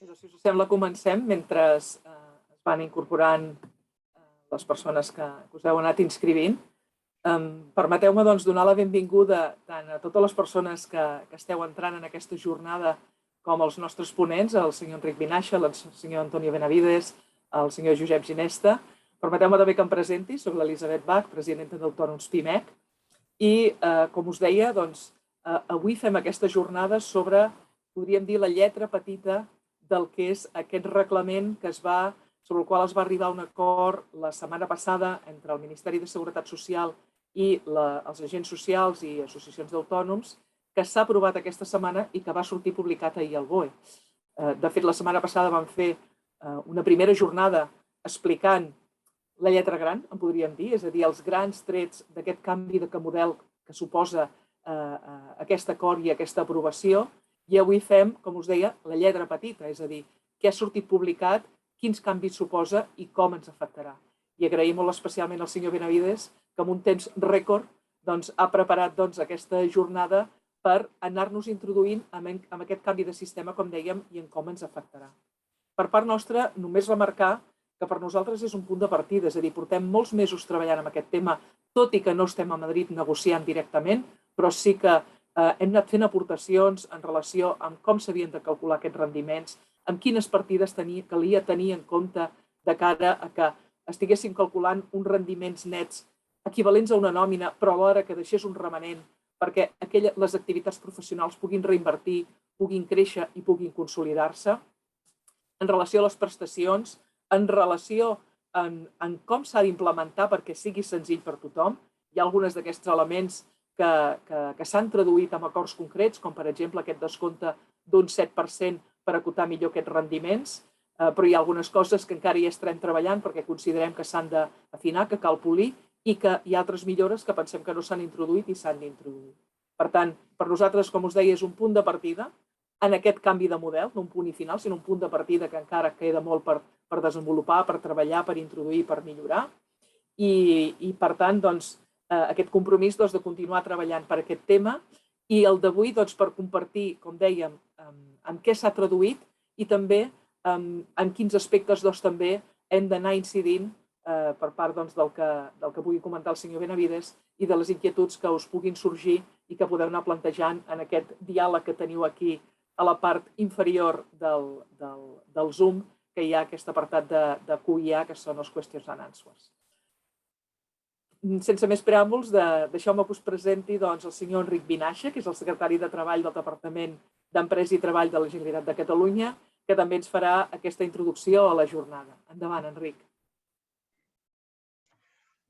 Si us sembla, comencem mentre es van incorporant les persones que us heu anat inscrivint. Permeteu-me donar la benvinguda tant a totes les persones que esteu entrant en aquesta jornada com als nostres ponents, el senyor Enric Vinaixa, el senyor Antonio Benavides, el senyor Josep Ginesta. Permeteu-me també que em presenti, soc l'Elisabet Bach, presidenta d'Autònoms PIMEC, i, com us deia, avui fem aquesta jornada sobre, podríem dir, la lletra petita del que és aquest reglament sobre el qual es va arribar a un acord la setmana passada entre el Ministeri de Seguretat Social i els agents socials i associacions d'autònoms, que s'ha aprovat aquesta setmana i que va sortir publicat ahir al BOE. De fet, la setmana passada vam fer una primera jornada explicant la lletra gran, en podríem dir, és a dir, els grans trets d'aquest canvi de model que suposa aquest acord i aquesta aprovació, i avui fem, com us deia, la lletra petita, és a dir, què ha sortit publicat, quins canvis suposa i com ens afectarà. I agraïm molt especialment al senyor Benavides, que en un temps rècord ha preparat aquesta jornada per anar-nos introduint en aquest canvi de sistema, com dèiem, i en com ens afectarà. Per part nostra, només remarcar que per nosaltres és un punt de partida, és a dir, portem molts mesos treballant en aquest tema, tot i que no estem a Madrid negociant directament, però sí que hem anat fent aportacions en relació amb com s'havien de calcular aquests rendiments, amb quines partides calia tenir en compte de cara a que estiguéssim calculant uns rendiments nets equivalents a una nòmina, però alhora que deixés un remanent perquè les activitats professionals puguin reinvertir, puguin créixer i puguin consolidar-se. En relació a les prestacions, en relació en com s'ha d'implementar perquè sigui senzill per tothom, hi ha alguns d'aquests elements que s'han traduït en acords concrets, com per exemple aquest descompte d'un 7% per acotar millor aquests rendiments, però hi ha algunes coses que encara hi estarem treballant perquè considerem que s'han d'afinar, que cal polir, i que hi ha altres millores que pensem que no s'han introduït i s'han d'introduir. Per tant, per nosaltres, com us deia, és un punt de partida en aquest canvi de model, no un punt i final, sinó un punt de partida que encara queda molt per desenvolupar, per treballar, per introduir, per millorar. I per tant, aquest compromís de continuar treballant per aquest tema i el d'avui per compartir, com dèiem, en què s'ha traduït i també en quins aspectes també hem d'anar incidint per part del que pugui comentar el senyor Benavides i de les inquietuds que us puguin sorgir i que podeu anar plantejant en aquest diàleg que teniu aquí a la part inferior del Zoom, que hi ha aquest apartat de Q&A, que són els Questions and Answers. Sense més preàmbuls, deixeu-me que us presenti el senyor Enric Vinaixa, que és el secretari de Treball del Departament d'Empresa i Treball de la Generalitat de Catalunya, que també ens farà aquesta introducció a la jornada. Endavant, Enric.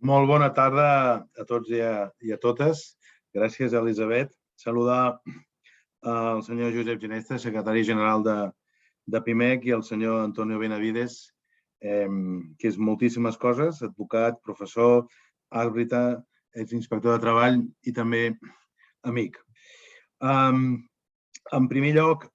Molt bona tarda a tots i a totes. Gràcies, Elisabet. Saludar el senyor Josep Ginesta, secretari general de PIMEC, i el senyor Antonio Benavides, que és moltíssimes coses, advocat, professor, àrbitre, exinspector de treball i també amic. En primer lloc,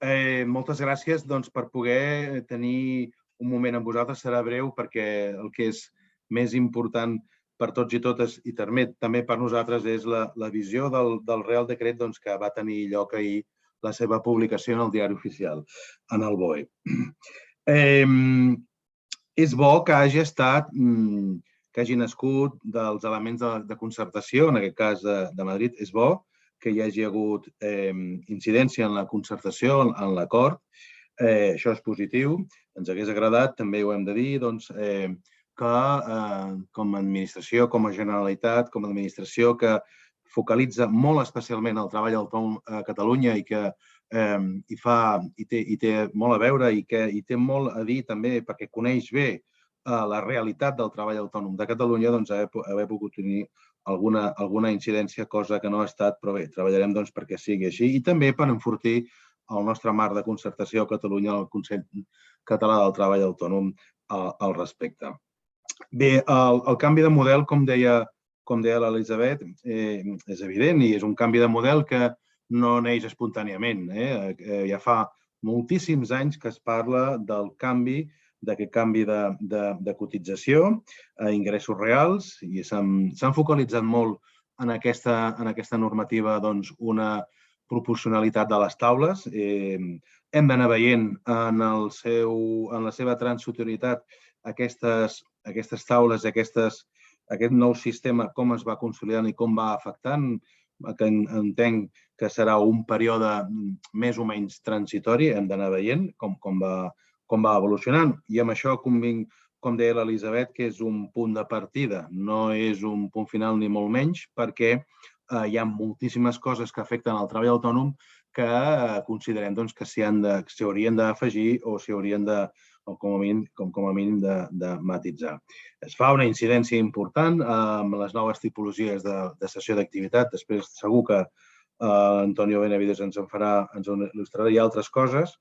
moltes gràcies per poder tenir un moment amb vosaltres. Serà breu perquè el que és més important per tots i totes i també per nosaltres és la visió del Real Decret que va tenir lloc ahir la seva publicació en el Diari Oficial, en el BOE. És bo que hagi nascut dels elements de concertació, en aquest cas de Madrid. És bo que hi hagi hagut incidència en la concertació, en l'acord. Això és positiu. Ens hagués agradat, també ho hem de dir, que com a administració, com a Generalitat, com a administració que focalitza molt especialment el treball autònom a Catalunya i que hi té molt a veure i té molt a dir també perquè coneix bé la realitat del treball autònom de Catalunya, haver pogut tenir alguna incidència, cosa que no ha estat, però bé, treballarem perquè sigui així i també per enfortir el nostre marc de concertació a Catalunya, el Consell Català del Treball Autònom al respecte. Bé, el canvi de model, com deia l'Elisabet, és evident i és un canvi de model que no neix espontàniament. Ja fa moltíssims anys que es parla del canvi, d'aquest canvi de cotització a ingressos reals i s'han focalitzat molt en aquesta normativa una proporcionalitat de les taules. Hem d'anar veient en la seva transitorietat aquestes taules, aquest nou sistema, com es va consolidant i com va afectant, que entenc que serà un període més o menys transitori, hem d'anar veient com va evolucionant. I amb això convinc, com deia l'Elisabet, que és un punt de partida, no és un punt final ni molt menys, perquè hi ha moltíssimes coses que afecten el treball autònom que considerem que s'hi haurien d'afegir o s'hi haurien de, com a mínim, de matisar. Es fa una incidència important amb les noves tipologies de sessió d'activitat. Després segur que Antonio Benavides ens il·lustrarà i altres coses.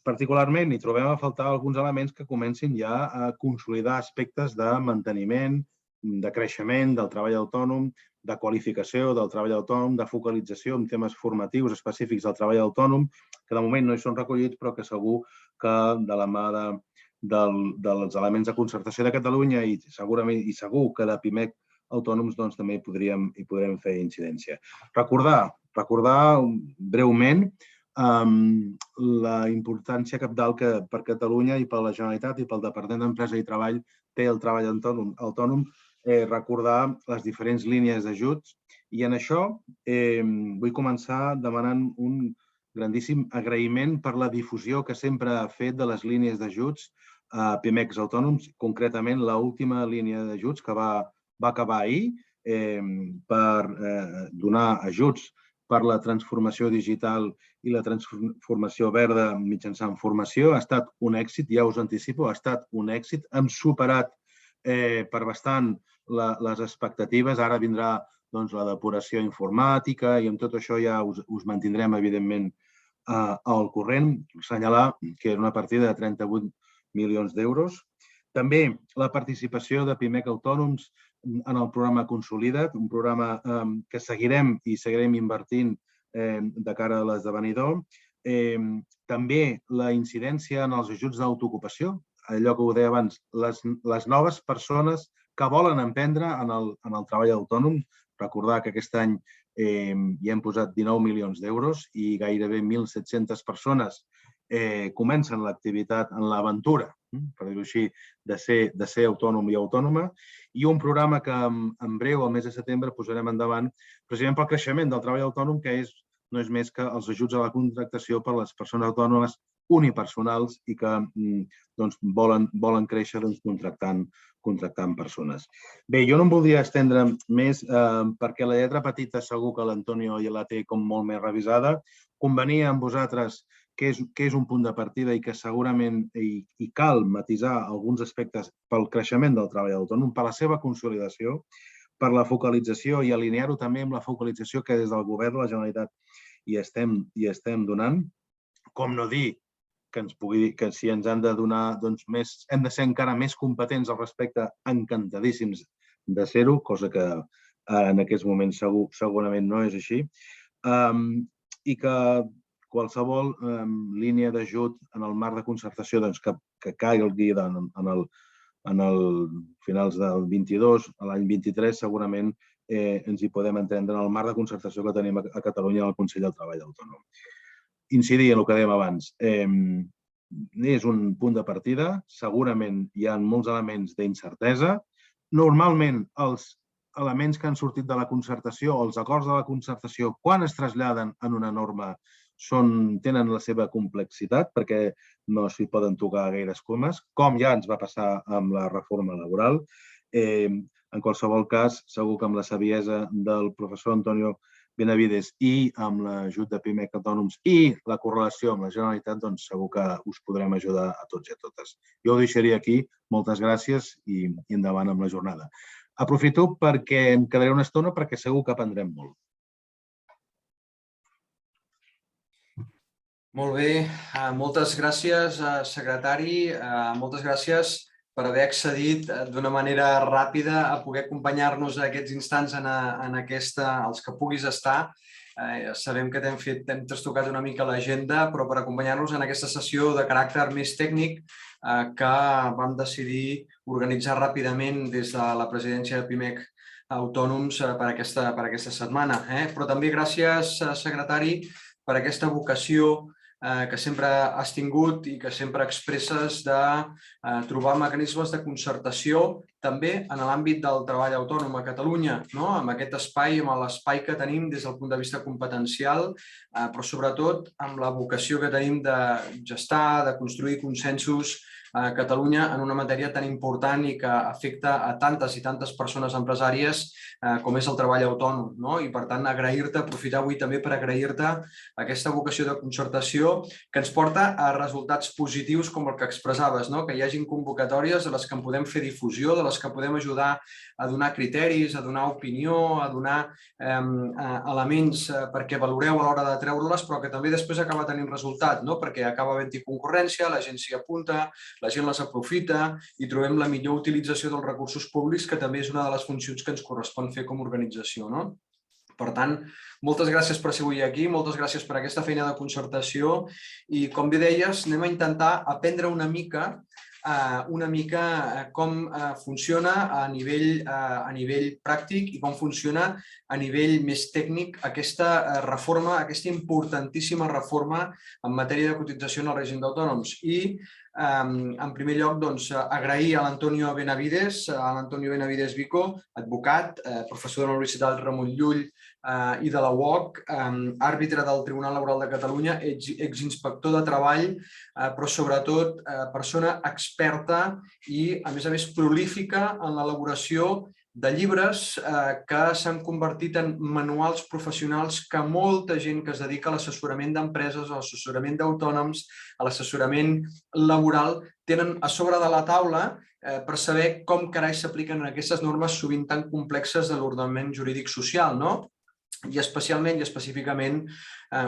Particularment hi trobem a faltar alguns elements que comencin ja a consolidar aspectes de manteniment, de creixement del treball autònom, de qualificació del treball autònom, de focalització en temes formatius específics del treball autònom, que de moment no hi són recollits, però que segur que de la mà dels elements de concertació de Catalunya i segur que de PIMEC autònoms també hi podrem fer incidència. Recordar breument la importància cabdal que per Catalunya i per la Generalitat i pel Departament d'Empresa i Treball té el treball autònom, recordar les diferents línies d'ajuts. I en això vull començar demanant un grandíssim agraïment per la difusió que sempre ha fet de les línies d'ajuts a PIMECs autònoms, concretament l'última línia d'ajuts que va acabar ahir per donar ajuts per la transformació digital i la transformació verda mitjançant formació. Ha estat un èxit, ja us anticipo, ha estat un èxit. Hem superat per bastant les expectatives. Ara vindrà la depuració informàtica i amb tot això ja us mantindrem, evidentment, al corrent. Assenyalar que era una partida de 38 milions d'euros. També la participació de PIMEC autònoms en el programa Consolida't, un programa que seguirem invertint de cara a l'esdevenidor. També la incidència en els ajuts d'autoocupació, allò que ho deia abans, les noves persones que volen emprendre en el treball autònom. Recordar que aquest any hi hem posat 19 milions d'euros i gairebé 1.700 persones comencen l'activitat en l'aventura, per dir-ho així, de ser autònom i autònoma, i un programa que en breu, al mes de setembre, posarem endavant precisament pel creixement del treball autònom, que no és més que els ajuts a la contractació per a les persones autònomes unipersonals i que volen créixer contractant persones. Bé, jo no em voldria estendre més perquè la lletra petita segur que l'Antonio ja la té com molt més revisada. Convenia amb vosaltres que és un punt de partida i que segurament hi cal matisar alguns aspectes pel creixement del treball autònom, per la seva consolidació, per la focalització i alinear-ho també amb la focalització que des del govern de la Generalitat hi estem donant. Com no dir que si ens han de donar més, hem de ser encara més competents al respecte, encantadíssims de ser-ho, cosa que en aquests moments segurament no és així, i que qualsevol línia d'ajut en el marc de concertació que caigui en el finals del 22, a l'any 23, segurament ens hi podem entendre en el marc de concertació que tenim a Catalunya al Consell del Treball Autònom. Incidir en el que dèiem abans. És un punt de partida. Segurament hi ha molts elements d'incertesa. Normalment, els elements que han sortit de la concertació o els acords de la concertació, quan es traslladen en una norma, tenen la seva complexitat perquè no s'hi poden tocar gaires comes, com ja ens va passar amb la reforma laboral. En qualsevol cas, segur que amb la saviesa del professor Antonio Benavides i amb l'ajut de PIMEC autònoms i la correlació amb la Generalitat, doncs segur que us podrem ajudar a tots i a totes. Jo ho deixaria aquí. Moltes gràcies i endavant amb la jornada. Aprofito perquè em quedaré una estona perquè segur que aprendrem molt. Molt bé. Moltes gràcies, secretari. Moltes gràcies per haver accedit d'una manera ràpida a poder acompanyar-nos a aquests instants als que puguis estar. Sabem que t'hem trastocat una mica l'agenda, però per acompanyar-nos en aquesta sessió de caràcter més tècnic que vam decidir organitzar ràpidament des de la presidència de PIMEC autònoms per aquesta setmana. Però també gràcies, secretari, per aquesta vocació que sempre has tingut i que sempre expresses de trobar mecanismes de concertació també en l'àmbit del treball autònom a Catalunya, amb aquest espai, amb l'espai que tenim des del punt de vista competencial, però sobretot amb la vocació que tenim de gestar, de construir consensos a Catalunya en una matèria tan important i que afecta a tantes i tantes persones empresàries com és el treball autònom. I per tant, agrair-te, aprofitar avui també per agrair-te aquesta vocació de concertació que ens porta a resultats positius com el que expressaves, que hi hagin convocatòries a les que en podem fer difusió, de les que podem ajudar a donar criteris, a donar opinió, a donar elements perquè valoreu a l'hora de treure-les, però que també després acaba tenint resultat, perquè acaba havent-hi concurrència, la gent s'hi apunta, la gent les aprofita i trobem la millor utilització dels recursos públics, que també és una de les funcions que ens correspon fer com a organització. Per tant, moltes gràcies per ser avui aquí, moltes gràcies per aquesta feina de concertació i, com bé deies, anem a intentar aprendre una mica com funciona a nivell pràctic i com funciona a nivell més tècnic aquesta reforma, aquesta importantíssima reforma en matèria de cotització en el règim d'autònoms. I, en primer lloc, agrair a l'Antonio Benavides Vico, advocat, professor de la Universitat Ramon Llull i de la UOC, àrbitre del Tribunal Laboral de Catalunya, exinspector de treball, però sobretot persona experta i, a més, prolífica en l'elaboració de llibres que s'han convertit en manuals professionals que molta gent que es dedica a l'assessorament d'empreses, a l'assessorament d'autònoms, a l'assessorament laboral, tenen a sobre de la taula per saber com carai s'apliquen aquestes normes sovint tan complexes de l'ordenament jurídic social, i especialment i específicament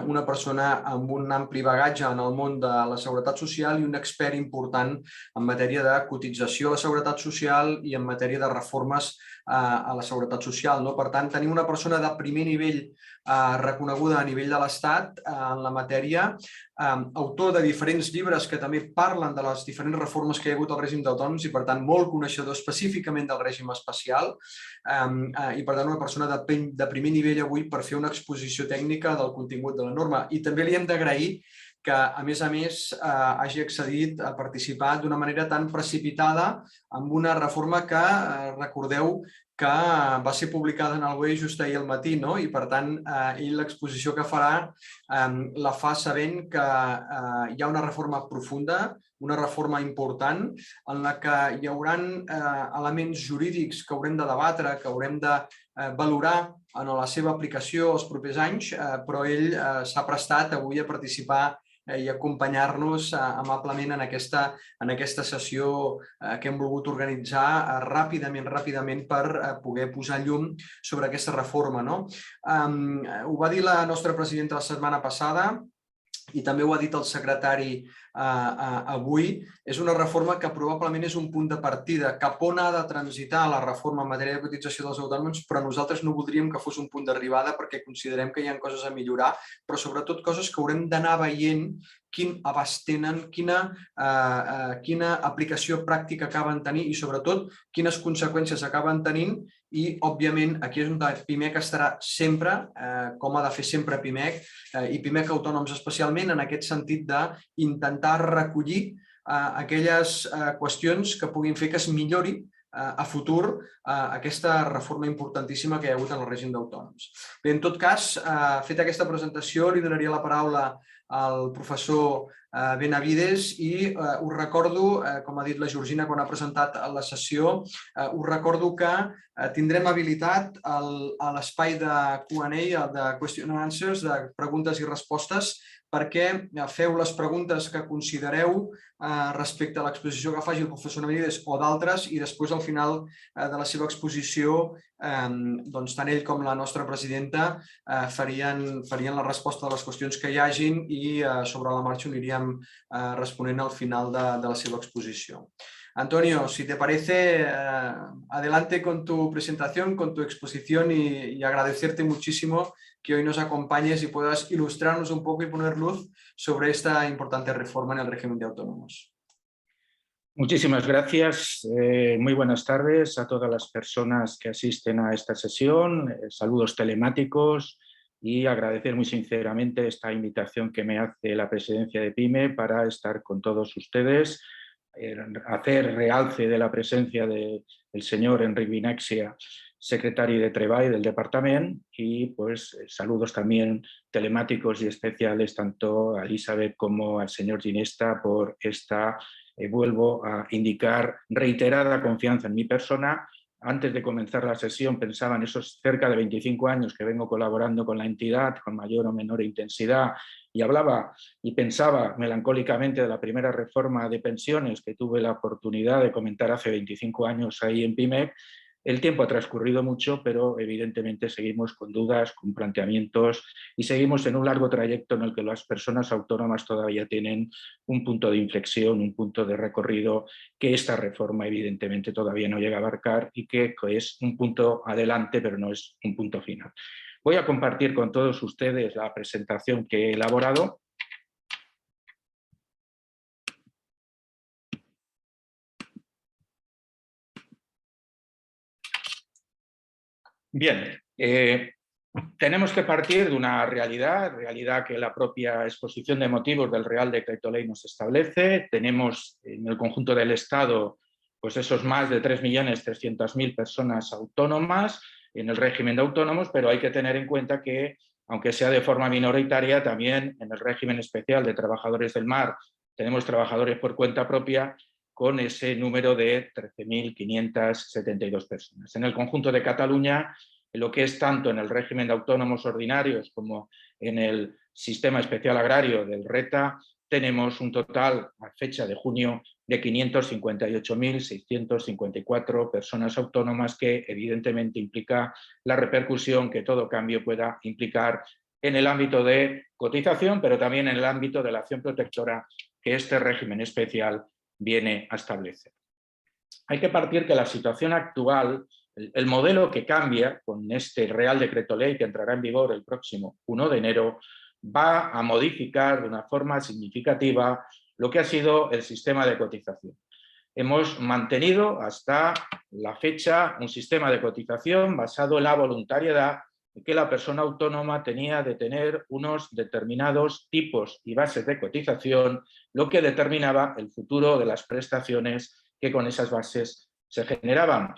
una persona amb un ampli bagatge en el món de la seguretat social i un expert important en matèria de cotització a la seguretat social i en matèria de reformes a la seguretat social. Per tant, tenim una persona de primer nivell reconeguda a nivell de l'Estat en la matèria, autor de diferents llibres que també parlen de les diferents reformes que hi ha hagut al règim d'autònoms i, per tant, molt coneixedor específicament del règim especial i, per tant, una persona de primer nivell avui per fer una exposició tècnica del contingut de la norma. I també li hem d'agrair que, a més, hagi accedit a participar d'una manera tan precipitada amb una reforma que, recordeu, que va ser publicada en el BOE just ahir al matí, i, per tant, ell l'exposició que farà la fa sabent que hi ha una reforma profunda, una reforma important, en la que hi haurà elements jurídics que haurem de debatre, que haurem de valorar en la seva aplicació els propers anys, però ell s'ha prestat avui a participar i acompanyar-nos amablement en aquesta sessió que hem volgut organitzar ràpidament per poder posar llum sobre aquesta reforma. Ho va dir la nostra presidenta la setmana passada i també ho ha dit el secretari avui, és una reforma que probablement és un punt de partida cap on ha de transitar la reforma en matèria de cotització dels autònoms, però nosaltres no voldríem que fos un punt d'arribada perquè considerem que hi ha coses a millorar, però sobretot coses que haurem d'anar veient quin abast tenen, quina aplicació pràctica acaben tenint i, sobretot, quines conseqüències acaben tenint i, òbviament, aquí és on PIMEC estarà sempre, com ha de fer sempre PIMEC i PIMEC Autònoms especialment, en aquest sentit d'intentar recollir aquelles qüestions que puguin fer que es millori a futur aquesta reforma importantíssima que hi ha hagut en el règim d'autònoms. Bé, en tot cas, feta aquesta presentació, li donaria la paraula al professor Benavides i us recordo, com ha dit la Georgina quan ha presentat la sessió, us recordo que tindrem habilitat a l'espai de Q&A, de Question and Answers, de preguntes i respostes, perquè feu les preguntes que considereu respecte a l'exposició que faci el professor Benavides o d'altres i després al final de la seva exposició tant ell com la nostra presidenta farien la resposta de les qüestions que hi hagin i sobre la marxa ho aniríem responent al final de la seva exposició. Antonio, si te parece, adelante con tu presentación, con tu exposición y agradecerte muchísimo que hoy nos acompañes y puedas ilustrarnos un poco y poner luz sobre esta importante reforma en el régimen de autónomos. Muchísimas gracias. Muy buenas tardes a todas las personas que asisten a esta sesión. Saludos telemáticos y agradecer muy sinceramente esta invitación que me hace la presidencia de PYME para estar con todos ustedes, hacer realce de la presencia del señor Enric Vinèxia, secretario de Treball del departamento, y pues saludos también telemáticos y especiales tanto a Elizabeth como al señor Ginesta por esta, vuelvo a indicar, reiterada confianza en mi persona. Antes de comenzar la sesión pensaba en esos cerca de 25 años que vengo colaborando con la entidad con mayor o menor intensidad, y hablaba y pensaba melancólicamente de la primera reforma de pensiones que tuve la oportunidad de comentar hace 25 años ahí en PYME. El tiempo ha transcurrido mucho, pero evidentemente seguimos con dudas, con planteamientos, y seguimos en un largo trayecto en el que las personas autónomas todavía tienen un punto de inflexión, un punto de recorrido que esta reforma evidentemente todavía no llega a abarcar, y que es un punto adelante, pero no es un punto final. Voy a compartir con todos ustedes la presentación que he elaborado. Bien, tenemos que partir de una realidad que la propia exposición de motivos del Real Decreto Ley nos establece. Tenemos en el conjunto del Estado pues esos más de 3.300.000 personas autónomas en el régimen de autónomos, pero hay que tener en cuenta que, aunque sea de forma minoritaria, también en el régimen especial de trabajadores del mar tenemos trabajadores por cuenta propia, con ese número de 13.572 personas. En el conjunto de Cataluña, en lo que es tanto en el régimen de autónomos ordinarios como en el sistema especial agrario del RETA, tenemos un total a fecha de junio de 558.654 personas autónomas, que evidentemente implica la repercusión que todo cambio pueda implicar en el ámbito de cotización, pero también en el ámbito de la acción protectora que este régimen especial viene a establecer. Hay que partir que la situación actual, el modelo que cambia con este Real Decreto Ley que entrará en vigor el próximo 1 de enero, va a modificar de una forma significativa lo que ha sido el sistema de cotización. Hemos mantenido hasta la fecha un sistema de cotización basado en la voluntariedad, que la persona autónoma tenía de tener unos determinados tipos y bases de cotización, lo que determinaba el futuro de las prestaciones que con esas bases se generaban.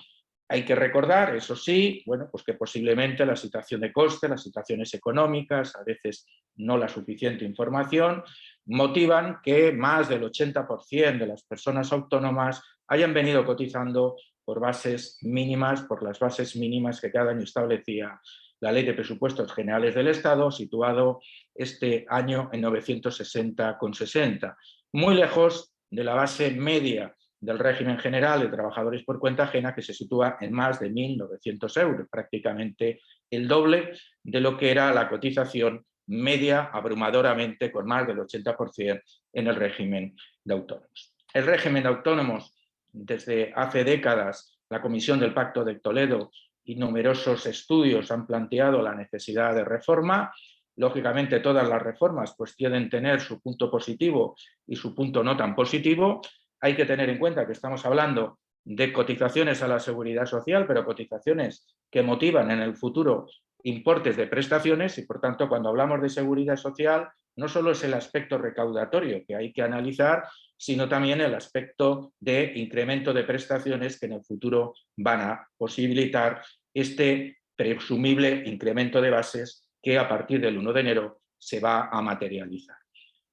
Hay que recordar, eso sí, bueno, pues que posiblemente la situación de coste, las situaciones económicas, a veces no la suficiente información, motivan que más del 80% de las personas autónomas hayan venido cotizando por bases mínimas, por las bases mínimas que cada año establecía la Ley de Presupuestos Generales del Estado, situado este año en 960,60, muy lejos de la base media del régimen general de trabajadores por cuenta ajena, que se sitúa en más de 1.900 euros, prácticamente el doble de lo que era la cotización media, abrumadoramente con más del 80% en el régimen de autónomos. El régimen de autónomos, desde hace décadas, la Comisión del Pacto de Toledo y numerosos estudios han planteado la necesidad de reforma. Lógicamente, todas las reformas pues tienen que tener su punto positivo y su punto no tan positivo. Hay que tener en cuenta que estamos hablando de cotizaciones a la seguridad social, pero cotizaciones que motivan en el futuro importes de prestaciones, y por tanto cuando hablamos de seguridad social no solo es el aspecto recaudatorio que hay que analizar, sino también el aspecto de incremento de prestaciones que en el futuro van a posibilitar este presumible incremento de bases que a partir del 1 de enero se va a materializar.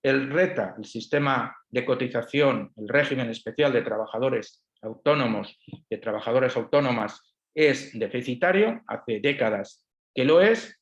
El RETA, el sistema de cotización, el régimen especial de trabajadores autónomos, de trabajadoras autónomas, es deficitario, hace décadas que lo es.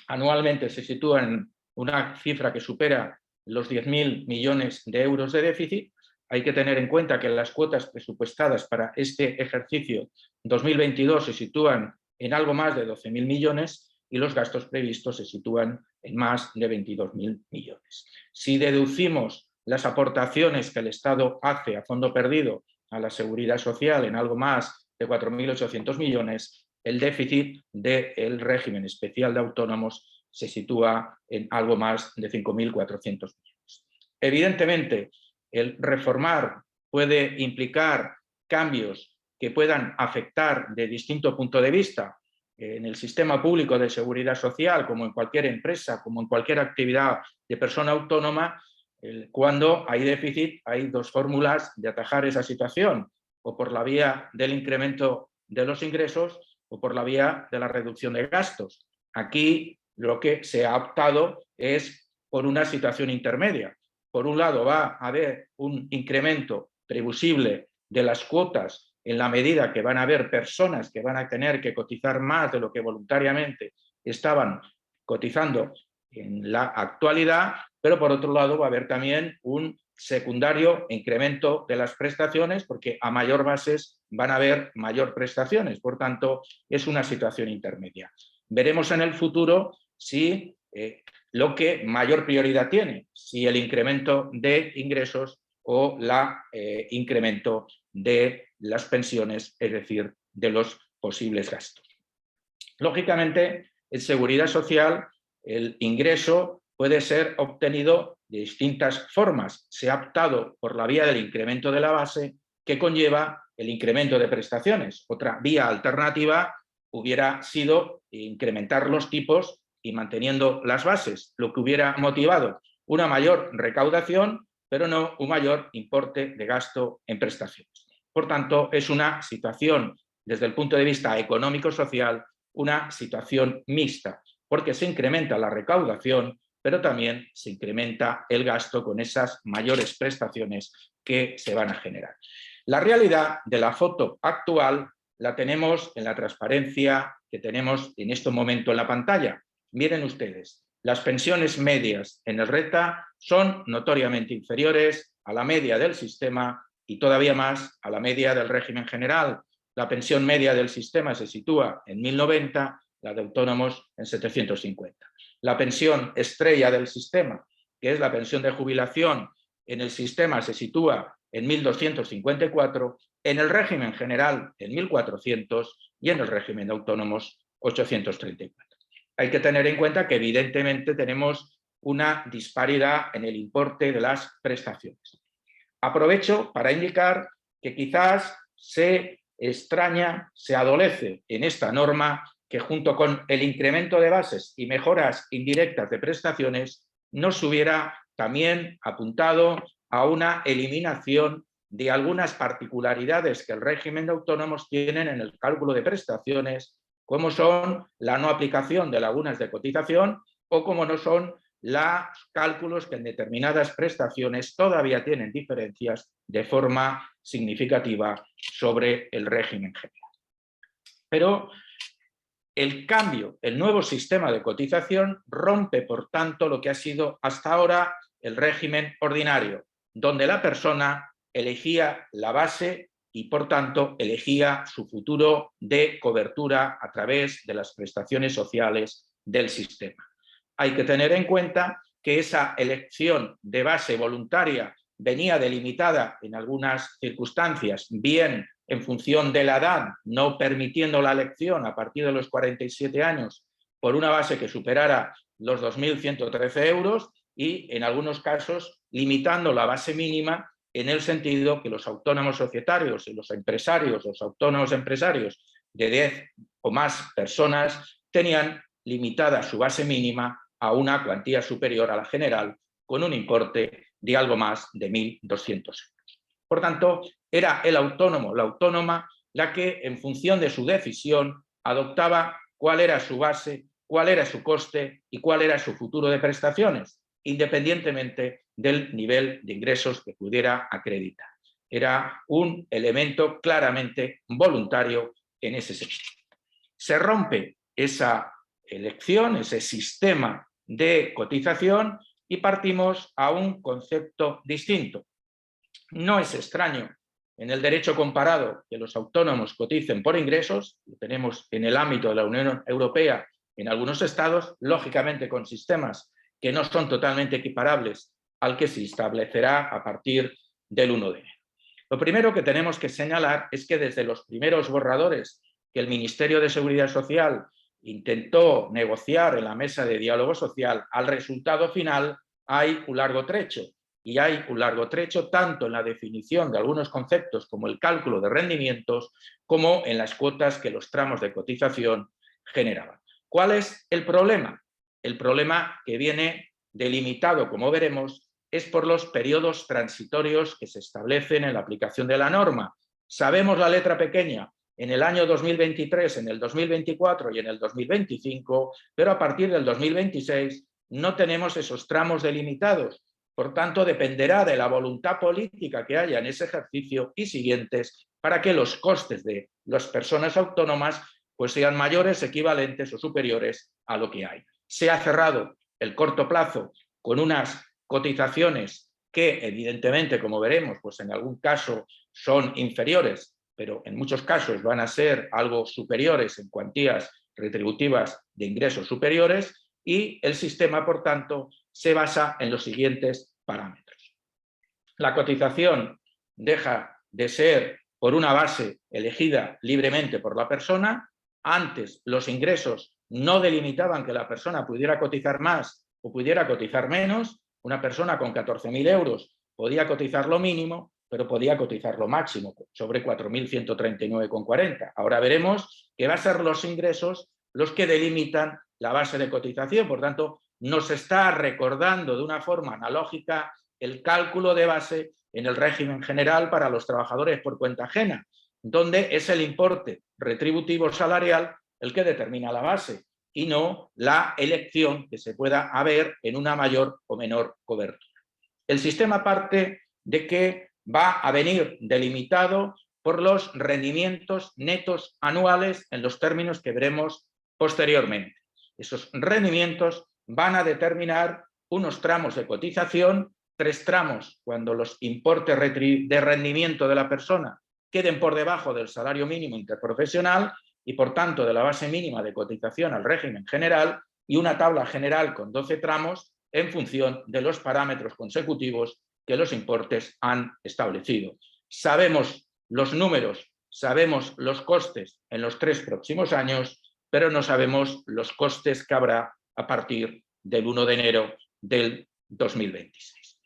Anualmente se sitúa en una cifra que supera los 10.000 millones de euros de déficit. Hay que tener en cuenta que las cuotas presupuestadas para este ejercicio 2022 se sitúan en algo más de 12.000 millones y los gastos previstos se sitúan en más de 22.000 millones. Si deducimos las aportaciones que el Estado hace a fondo perdido a la seguridad social en algo más de 4.800 millones, el déficit del régimen especial de autónomos se sitúa en algo más de 5.400 millones. Evidentemente, el reformar puede implicar cambios que puedan afectar de distinto punto de vista en el sistema público de seguridad social, como en cualquier empresa, como en cualquier actividad de persona autónoma. Cuando hay déficit, hay dos fórmulas de atajar esa situación, o por la vía del incremento de los ingresos o por la vía de la reducción de gastos. Aquí lo que se ha optado es por una situación intermedia. Por un lado, va a haber un incremento previsible de las cuotas en la medida que van a haber personas que van a tener que cotizar más de lo que voluntariamente estaban cotizando en la actualidad, pero por otro lado va a haber también un secundario incremento de las prestaciones, porque a mayor bases van a haber mayor prestaciones. Por tanto, es una situación intermedia. Veremos en el futuro si lo que mayor prioridad tiene, si el incremento de ingresos o el incremento de las pensiones, es decir, de los posibles gastos. Lógicamente, en seguridad social, el ingreso puede ser obtenido de distintas formas. Se ha optado por la vía del incremento de la base, que conlleva el incremento de prestaciones. Otra vía alternativa hubiera sido incrementar los tipos y manteniendo las bases, lo que hubiera motivado una mayor recaudación, pero no un mayor importe de gasto en prestaciones. Por tanto, es una situación, desde el punto de vista económico-social, una situación mixta, porque se incrementa la recaudación, pero también se incrementa el gasto con esas mayores prestaciones que se van a generar. La realidad de la foto actual la tenemos en la transparencia que tenemos en este momento en la pantalla. Miren ustedes, las pensiones medias en el RETA son notoriamente inferiores a la media del sistema y todavía más a la media del régimen general. La pensión media del sistema se sitúa en 1.090, la de autónomos en 750. La pensión estrella del sistema, que es la pensión de jubilación, en el sistema se sitúa en 1.254, en el régimen general en 1.400 y en el régimen de autónomos 834. Hay que tener en cuenta que evidentemente tenemos una disparidad en el importe de las prestaciones. Aprovecho para indicar que quizás se extraña, se adolece en esta norma que junto con el incremento de bases y mejoras indirectas de prestaciones nos hubiera también apuntado a una eliminación de algunas particularidades que el régimen de autónomos tienen en el cálculo de prestaciones, como son la no aplicación de lagunas de cotización o como no son los cálculos que en determinadas prestaciones todavía tienen diferencias de forma significativa sobre el régimen general. Pero el cambio, el nuevo sistema de cotización rompe, por tanto, lo que ha sido hasta ahora el régimen ordinario, donde la persona elegía la base y, por tanto, elegía su futuro de cobertura a través de las prestaciones sociales del sistema. Hay que tener en cuenta que esa elección de base voluntaria venía delimitada en algunas circunstancias, bien en función de la edad, no permitiendo la elección a partir de los 47 años por una base que superara los 2.113 euros y, en algunos casos, limitando la base mínima en el sentido que los autónomos societarios y los empresarios, los autónomos empresarios de 10 o más personas tenían limitada su base mínima a una cuantía superior a la general con un importe de algo más de 1.200 euros. Por tanto, era el autónomo, la autónoma, la que en función de su decisión adoptaba cuál era su base, cuál era su coste y cuál era su futuro de prestaciones, independientemente del nivel de ingresos que pudiera acreditar. Era un elemento claramente voluntario en ese sentido. Se rompe esa elección, ese sistema de cotización y partimos a un concepto distinto. No es extraño en el derecho comparado que los autónomos coticen por ingresos, lo tenemos en el ámbito de la Unión Europea en algunos estados, lógicamente con sistemas que no son totalmente equiparables al que se establecerá a partir del 1 de enero. Lo primero que tenemos que señalar es que desde los primeros borradores que el Ministerio de Seguridad Social intentó negociar en la mesa de diálogo social, al resultado final hay un largo trecho. y hay un largo trecho tanto en la definición de algunos conceptos como el cálculo de rendimientos, como en las cuotas que los tramos de cotización generaban. ¿Cuál es el problema? El problema que viene delimitado, como veremos, es por los periodos transitorios que se establecen en la aplicación de la norma. Sabemos la letra pequeña en el año 2023, en el 2024 y en el 2025, pero a partir del 2026 no tenemos esos tramos delimitados. Por tanto, dependerá de la voluntad política que haya en ese ejercicio y siguientes para que los costes de las personas autónomas pues sean mayores, equivalentes o superiores a lo que hay. Se ha cerrado el corto plazo con unas cotizaciones que, evidentemente, como veremos, pues en algún caso son inferiores, pero en muchos casos van a ser algo superiores en cuantías retributivas de ingresos superiores, y el sistema, por tanto, se basa en los siguientes parámetros. La cotización deja de ser por una base elegida libremente por la persona. Antes los ingresos no delimitaban que la persona pudiera cotizar más o pudiera cotizar menos. Una persona con 14.000 euros podía cotizar lo mínimo, pero podía cotizar lo máximo, sobre 4.139,40. Ahora veremos que va a ser los ingresos los que delimitan la base de cotización. Por tanto, nos está recordando de una forma analógica el cálculo de base en el régimen general para los trabajadores por cuenta ajena, donde es el importe retributivo salarial el que determina la base y no la elección que se pueda haber en una mayor o menor cobertura. El sistema parte de que va a venir delimitado por los rendimientos netos anuales en los términos que veremos posteriormente. Esos rendimientos van a determinar unos tramos de cotización, 3 tramos cuando los importes de rendimiento de la persona queden por debajo del salario mínimo interprofesional y, por tanto, de la base mínima de cotización al régimen general, y una tabla general con 12 tramos en función de los parámetros consecutivos que los importes han establecido. Sabemos los números, sabemos los costes en los 3 próximos años, pero no sabemos los costes que habrá a partir del 1 de enero del 2026.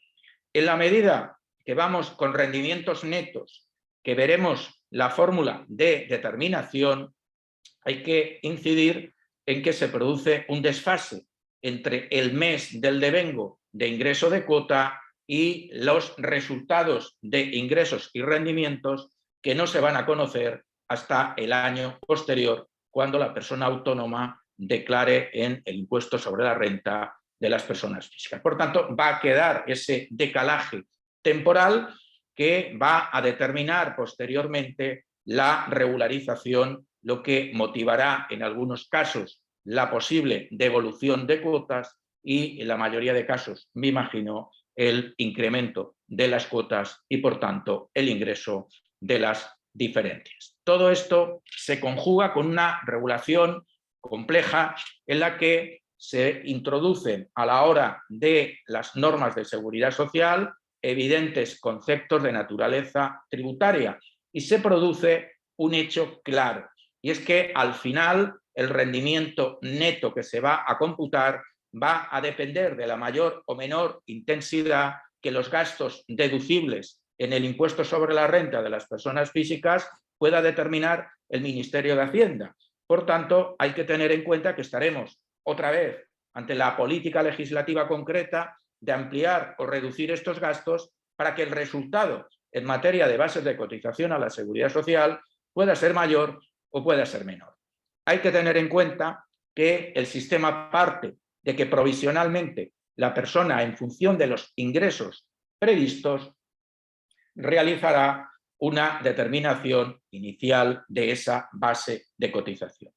En la medida que vamos con rendimientos netos, que veremos la fórmula de determinación, hay que incidir en que se produce un desfase entre el mes del devengo de ingreso de cuota y los resultados de ingresos y rendimientos que no se van a conocer hasta el año posterior, cuando la persona autónoma declare en el impuesto sobre la renta de las personas físicas. Por tanto, va a quedar ese decalaje temporal que va a determinar posteriormente la regularización, lo que motivará en algunos casos la posible devolución de cuotas y, en la mayoría de casos, me imagino, el incremento de las cuotas y, por tanto, el ingreso de las diferencias. Todo esto se conjuga con una regulación compleja en la que se introducen, a la hora de las normas de seguridad social, evidentes conceptos de naturaleza tributaria, y se produce un hecho claro, y es que al final el rendimiento neto que se va a computar va a depender de la mayor o menor intensidad que los gastos deducibles en el impuesto sobre la renta de las personas físicas pueda determinar el Ministerio de Hacienda. Por tanto, hay que tener en cuenta que estaremos otra vez ante la política legislativa concreta de ampliar o reducir estos gastos para que el resultado en materia de bases de cotización a la seguridad social pueda ser mayor o pueda ser menor. Hay que tener en cuenta que el sistema parte de que provisionalmente la persona, en función de los ingresos previstos, realizará una determinación inicial de esa base de cotización.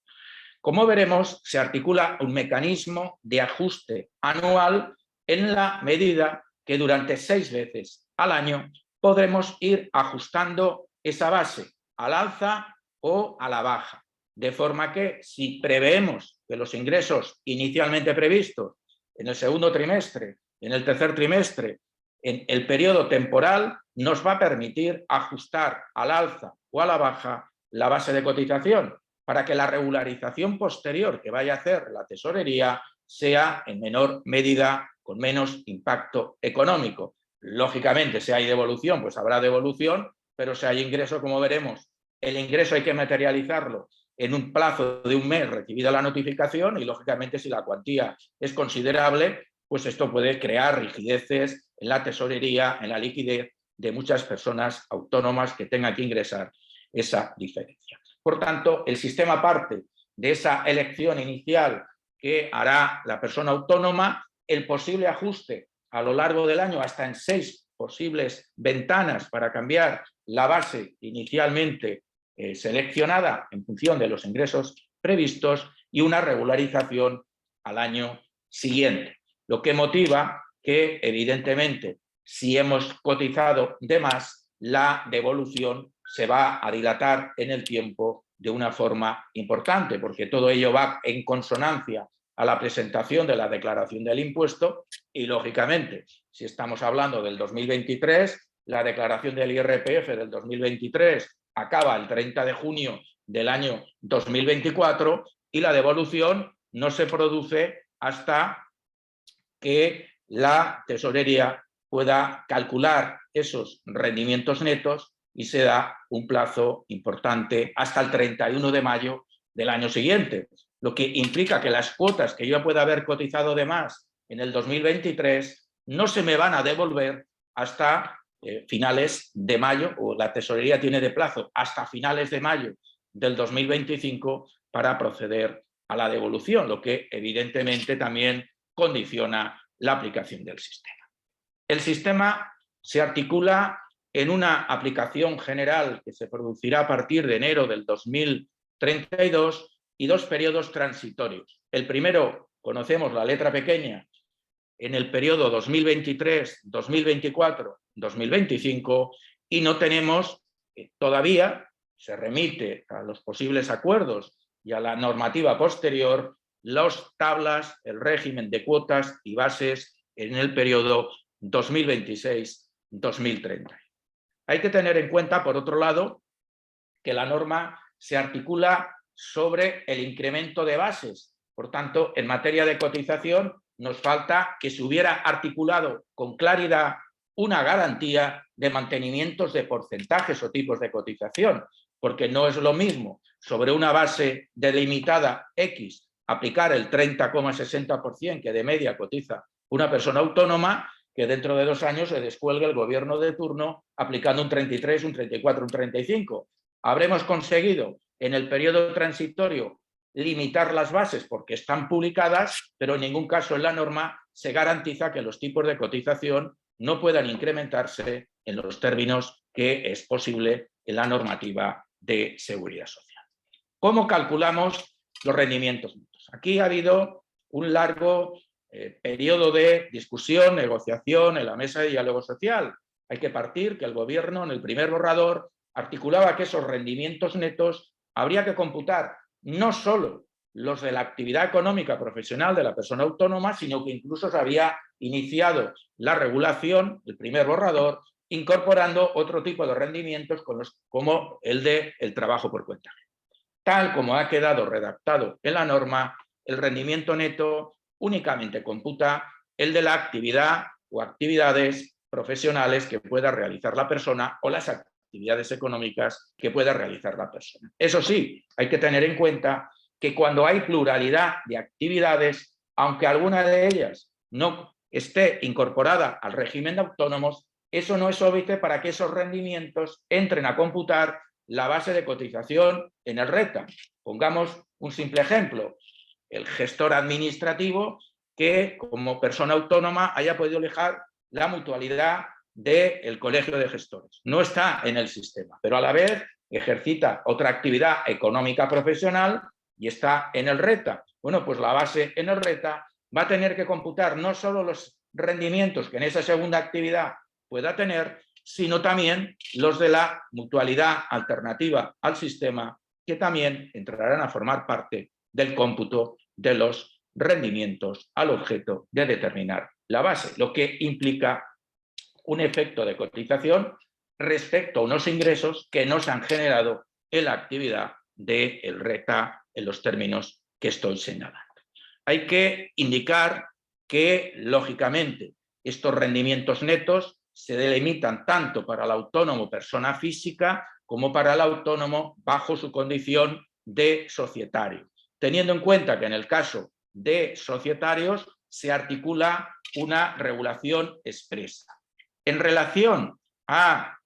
Como veremos, se articula un mecanismo de ajuste anual en la medida que durante 6 veces al año podremos ir ajustando esa base al alza o a la baja. De forma que, si preveemos que los ingresos inicialmente previstos en el segundo trimestre, en el tercer trimestre, en el periodo temporal, nos va a permitir ajustar al alza o a la baja la base de cotización, para que la regularización posterior que vaya a hacer la tesorería sea en menor medida, con menos impacto económico. Lógicamente, si hay devolución, pues habrá devolución, pero si hay ingreso, como veremos, el ingreso hay que materializarlo en un plazo de un mes recibida la notificación y, lógicamente, si la cuantía es considerable, pues esto puede crear rigideces en la tesorería, en la liquidez de muchas personas autónomas que tengan que ingresar esa diferencia. Por tanto, el sistema parte de esa elección inicial que hará la persona autónoma, el posible ajuste a lo largo del año hasta en 6 posibles ventanas para cambiar la base inicialmente seleccionada en función de los ingresos previstos y una regularización al año siguiente. Lo que motiva que, evidentemente, si hemos cotizado de más, la devolución se va a dilatar en el tiempo de una forma importante, porque todo ello va en consonancia a la presentación de la declaración del impuesto y, lógicamente, si estamos hablando del 2023, la declaración del IRPF del 2023 acaba el 30 de junio del año 2024 y la devolución no se produce hasta que la tesorería pueda calcular esos rendimientos netos y se da un plazo importante hasta el 31 de mayo del año siguiente, lo que implica que las cuotas que yo pueda haber cotizado de más en el 2023 no se me van a devolver hasta finales de mayo, o la tesorería tiene de plazo hasta finales de mayo del 2025 para proceder a la devolución, lo que evidentemente también condiciona la aplicación del sistema. El sistema se articula en una aplicación general que se producirá a partir de enero del 2032 y 2 periodos transitorios. El primero, conocemos la letra pequeña, en el periodo 2023, 2024, 2025 y no tenemos todavía, se remite a los posibles acuerdos y a la normativa posterior, las tablas, el régimen de cuotas y bases en el periodo 2026-2030. Hay que tener en cuenta, por otro lado, que la norma se articula sobre el incremento de bases. Por tanto, en materia de cotización, nos falta que se hubiera articulado con claridad una garantía de mantenimientos de porcentajes o tipos de cotización, porque no es lo mismo sobre una base delimitada X aplicar el 30,60% que de media cotiza una persona autónoma, que dentro de 2 años se descuelgue el gobierno de turno aplicando un 33, un 34, un 35. Habremos conseguido en el periodo transitorio limitar las bases porque están publicadas, pero en ningún caso en la norma se garantiza que los tipos de cotización no puedan incrementarse en los términos que es posible en la normativa de seguridad social. ¿Cómo calculamos los rendimientos netos? Aquí ha habido un largo periodo de discusión, negociación en la mesa de diálogo social. Hay que partir que el gobierno en el primer borrador articulaba que esos rendimientos netos habría que computar no solo los de la actividad económica profesional de la persona autónoma, sino que incluso se había iniciado la regulación, el primer borrador, incorporando otro tipo de rendimientos como el del trabajo por cuenta. Tal como ha quedado redactado en la norma, el rendimiento neto únicamente computa el de la actividad o actividades profesionales que pueda realizar la persona o las actividades económicas que pueda realizar la persona. Eso sí, hay que tener en cuenta que cuando hay pluralidad de actividades, aunque alguna de ellas no esté incorporada al régimen de autónomos, eso no es óbice para que esos rendimientos entren a computar la base de cotización en el RETA. Pongamos un simple ejemplo. El gestor administrativo que como persona autónoma haya podido elegir la mutualidad del colegio de gestores. No está en el sistema, pero a la vez ejercita otra actividad económica profesional y está en el RETA. Bueno, pues la base en el RETA va a tener que computar no solo los rendimientos que en esa segunda actividad pueda tener, sino también los de la mutualidad alternativa al sistema, que también entrarán a formar parte del cómputo de los rendimientos al objeto de determinar la base, lo que implica un efecto de cotización respecto a unos ingresos que no se han generado en la actividad del RETA en los términos que estoy señalando. Hay que indicar que, lógicamente, estos rendimientos netos se delimitan tanto para el autónomo persona física como para el autónomo bajo su condición de societario, teniendo en cuenta que en el caso de societarios se articula una regulación expresa. En relación a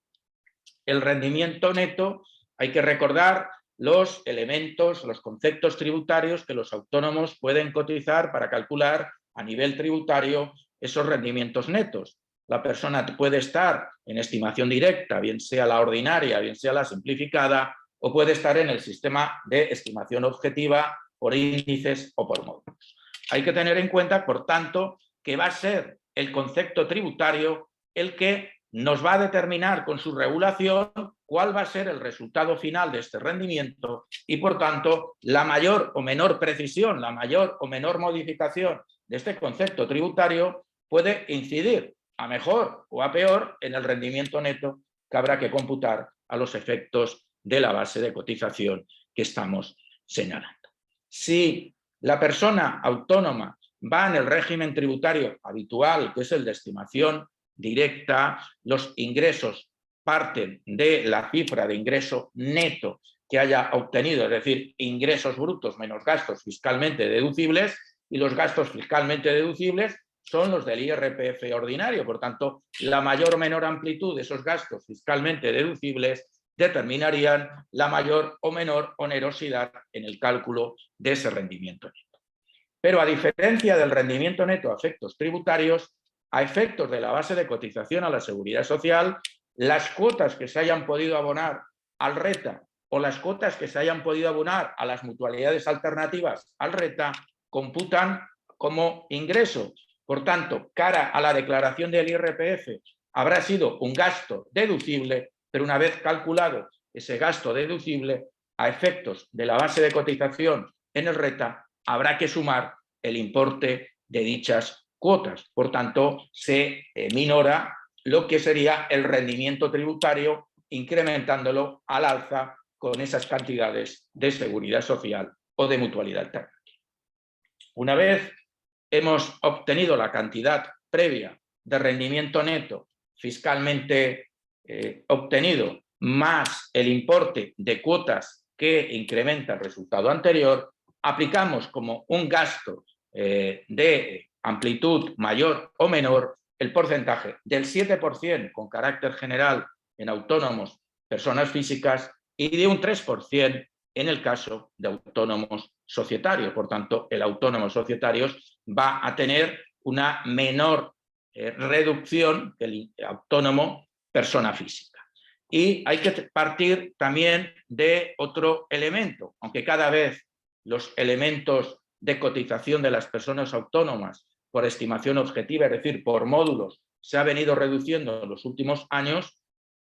el rendimiento neto, hay que recordar los elementos, los conceptos tributarios que los autónomos pueden cotizar para calcular a nivel tributario esos rendimientos netos. La persona puede estar en estimación directa, bien sea la ordinaria, bien sea la simplificada, o puede estar en el sistema de estimación objetiva por índices o por módulos. Hay que tener en cuenta, por tanto, que va a ser el concepto tributario el que nos va a determinar con su regulación cuál va a ser el resultado final de este rendimiento y, por tanto, la mayor o menor precisión, la mayor o menor modificación de este concepto tributario puede incidir a mejor o a peor en el rendimiento neto que habrá que computar a los efectos de la base de cotización que estamos señalando. Si la persona autónoma va en el régimen tributario habitual, que es el de estimación directa, los ingresos parten de la cifra de ingreso neto que haya obtenido, es decir, ingresos brutos menos gastos fiscalmente deducibles, y los gastos fiscalmente deducibles son los del IRPF ordinario. Por tanto, la mayor o menor amplitud de esos gastos fiscalmente deducibles determinarían la mayor o menor onerosidad en el cálculo de ese rendimiento neto. Pero a diferencia del rendimiento neto a efectos tributarios, a efectos de la base de cotización a la Seguridad Social, las cuotas que se hayan podido abonar al RETA o las cuotas que se hayan podido abonar a las mutualidades alternativas al RETA computan como ingreso. Por tanto, cara a la declaración del IRPF, habrá sido un gasto deducible, pero una vez calculado ese gasto deducible, a efectos de la base de cotización en el RETA, habrá que sumar el importe de dichas cuotas. Por tanto, se minora lo que sería el rendimiento tributario, incrementándolo al alza con esas cantidades de seguridad social o de mutualidad alternativa. Una vez hemos obtenido la cantidad previa de rendimiento neto fiscalmente obtenido más el importe de cuotas que incrementa el resultado anterior, aplicamos como un gasto de amplitud mayor o menor el porcentaje del 7% con carácter general en autónomos, personas físicas, y de un 3% en el caso de autónomos societarios. Por tanto, el autónomo societario va a tener una menor reducción que el autónomo persona física. Y hay que partir también de otro elemento, aunque cada vez los elementos de cotización de las personas autónomas por estimación objetiva, es decir, por módulos, se ha venido reduciendo en los últimos años,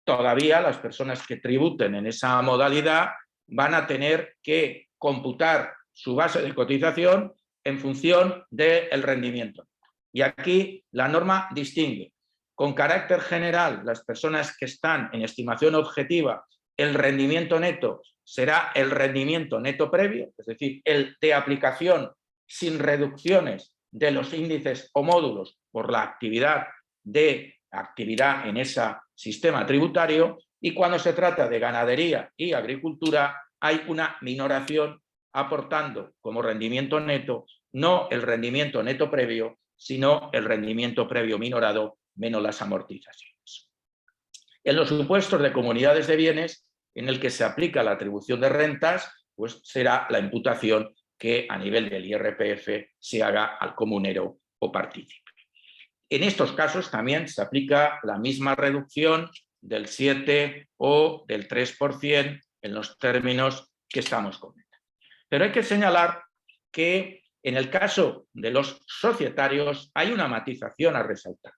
todavía las personas que tributen en esa modalidad van a tener que computar su base de cotización en función del rendimiento. Y aquí la norma distingue. Con carácter general, las personas que están en estimación objetiva, el rendimiento neto será el rendimiento neto previo, es decir, el de aplicación sin reducciones de los índices o módulos por la actividad en ese sistema tributario, y cuando se trata de ganadería y agricultura hay una minoración aportando como rendimiento neto no el rendimiento neto previo, sino el rendimiento previo minorado menos las amortizaciones. En los supuestos de comunidades de bienes en el que se aplica la atribución de rentas, pues será la imputación que a nivel del IRPF se haga al comunero o partícipe. En estos casos también se aplica la misma reducción del 7 o del 3% en los términos que estamos comentando. Pero hay que señalar que en el caso de los societarios hay una matización a resaltar.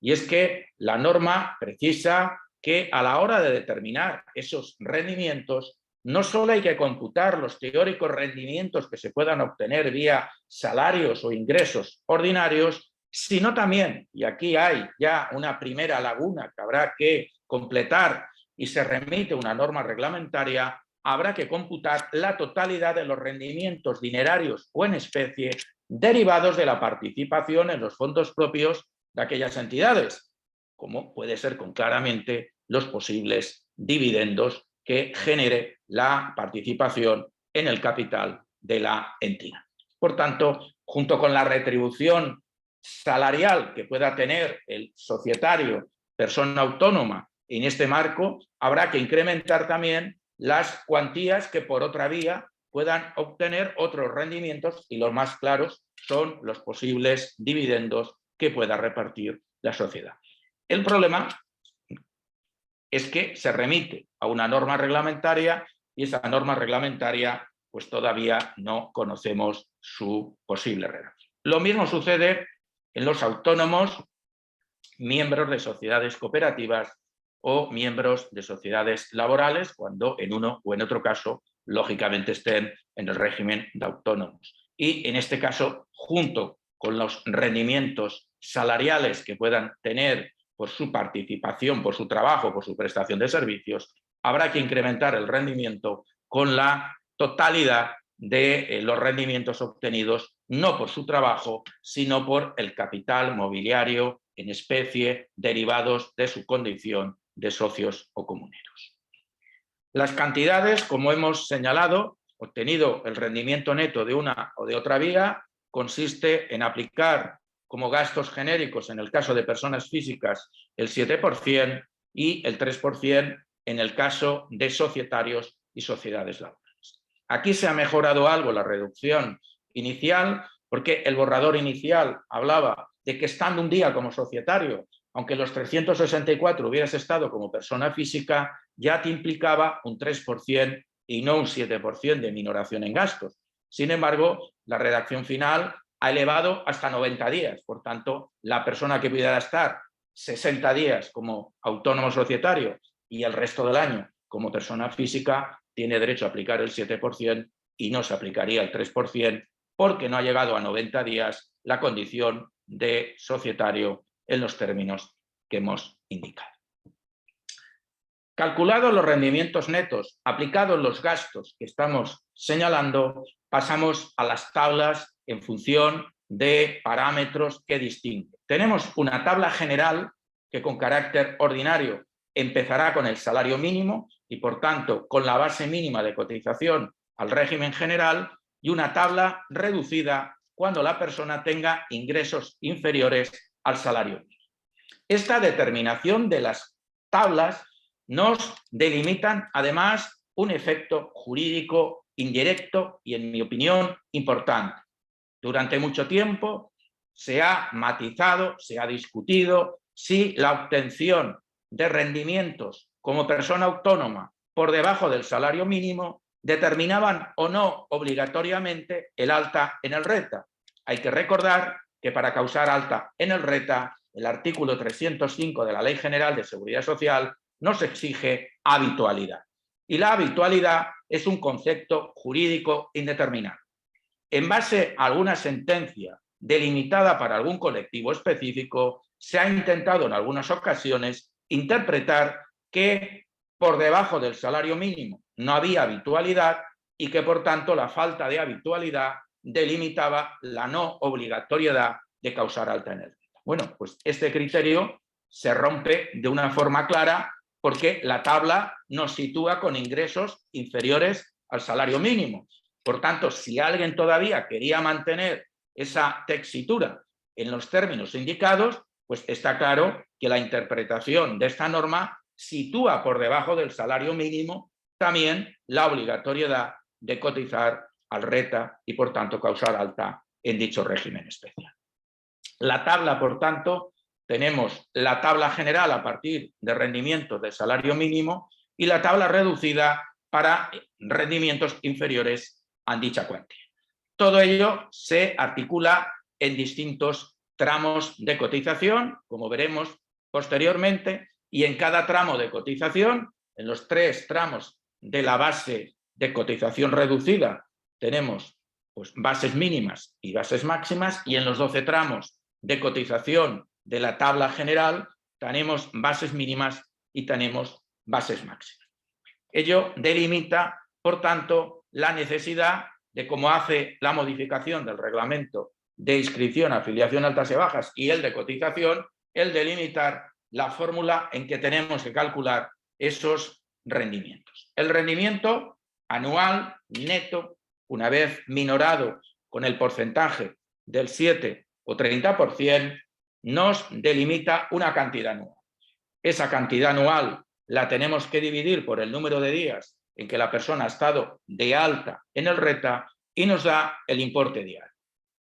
Y es que la norma precisa que a la hora de determinar esos rendimientos, no solo hay que computar los teóricos rendimientos que se puedan obtener vía salarios o ingresos ordinarios, sino también, y aquí hay ya una primera laguna que habrá que completar y se remite una norma reglamentaria, habrá que computar la totalidad de los rendimientos dinerarios o en especie derivados de la participación en los fondos propios de aquellas entidades. como puede ser con claramente los posibles dividendos que genere la participación en el capital de la entidad. Por tanto, junto con la retribución salarial que pueda tener el societario, persona autónoma, en este marco, habrá que incrementar también las cuantías que por otra vía puedan obtener otros rendimientos, y los más claros son los posibles dividendos que pueda repartir la sociedad. El problema es que se remite a una norma reglamentaria y esa norma reglamentaria pues todavía no conocemos su posible redacción. Lo mismo sucede en los autónomos, miembros de sociedades cooperativas o miembros de sociedades laborales, cuando en uno o en otro caso, lógicamente, estén en el régimen de autónomos. Y en este caso, junto con los rendimientos salariales que puedan tener por su participación, por su trabajo, por su prestación de servicios, habrá que incrementar el rendimiento con la totalidad de los rendimientos obtenidos, no por su trabajo, sino por el capital mobiliario en especie derivados de su condición de socios o comuneros. Las cantidades, como hemos señalado, obtenido el rendimiento neto de una o de otra vía, consiste en aplicar como gastos genéricos en el caso de personas físicas el 7% y el 3% en el caso de societarios y sociedades laborales. Aquí se ha mejorado algo la reducción inicial, porque el borrador inicial hablaba de que estando un día como societario, aunque los 364 hubieras estado como persona física, ya te implicaba un 3% y no un 7% de minoración en gastos. Sin embargo, la redacción final ha elevado hasta 90 días. Por tanto, la persona que pudiera estar 60 días como autónomo societario y el resto del año como persona física tiene derecho a aplicar el 7% y no se aplicaría el 3% porque no ha llegado a 90 días la condición de societario en los términos que hemos indicado. Calculados los rendimientos netos, aplicados los gastos que estamos señalando, pasamos a las tablas en función de parámetros que distinguen. Tenemos una tabla general que con carácter ordinario empezará con el salario mínimo y por tanto con la base mínima de cotización al régimen general, y una tabla reducida cuando la persona tenga ingresos inferiores al salario mínimo. Esta determinación de las tablas nos delimitan además un efecto jurídico indirecto y, en mi opinión, importante. Durante mucho tiempo se ha matizado, se ha discutido si la obtención de rendimientos como persona autónoma por debajo del salario mínimo determinaban o no obligatoriamente el alta en el RETA. Hay que recordar que para causar alta en el RETA, el artículo 305 de la Ley General de Seguridad Social nos exige habitualidad. Y la habitualidad es un concepto jurídico indeterminado. En base a alguna sentencia delimitada para algún colectivo específico, se ha intentado en algunas ocasiones interpretar que por debajo del salario mínimo no había habitualidad y que por tanto la falta de habitualidad delimitaba la no obligatoriedad de causar alta en el RETA. Bueno, pues este criterio se rompe de una forma clara porque la tabla nos sitúa con ingresos inferiores al salario mínimo. Por tanto, si alguien todavía quería mantener esa texitura en los términos indicados, pues está claro que la interpretación de esta norma sitúa por debajo del salario mínimo también la obligatoriedad de cotizar al RETA y, por tanto, causar alta en dicho régimen especial. La tabla, por tanto, tenemos la tabla general a partir de rendimientos del salario mínimo y la tabla reducida para rendimientos inferiores a dicha cuantía. Todo ello se articula en distintos tramos de cotización, como veremos posteriormente, y en cada tramo de cotización, en los 3 tramos de la base de cotización reducida, tenemos pues, bases mínimas y bases máximas, y en los 12 tramos de cotización de la tabla general tenemos bases mínimas y tenemos bases máximas. Ello delimita, por tanto, la necesidad de, como hace la modificación del reglamento de inscripción, afiliación, altas y bajas y el de cotización, el delimitar la fórmula en que tenemos que calcular esos rendimientos. El rendimiento anual neto, una vez minorado con el porcentaje del 7 o 30%, nos delimita una cantidad anual. Esa cantidad anual la tenemos que dividir por el número de días en que la persona ha estado de alta en el RETA y nos da el importe diario.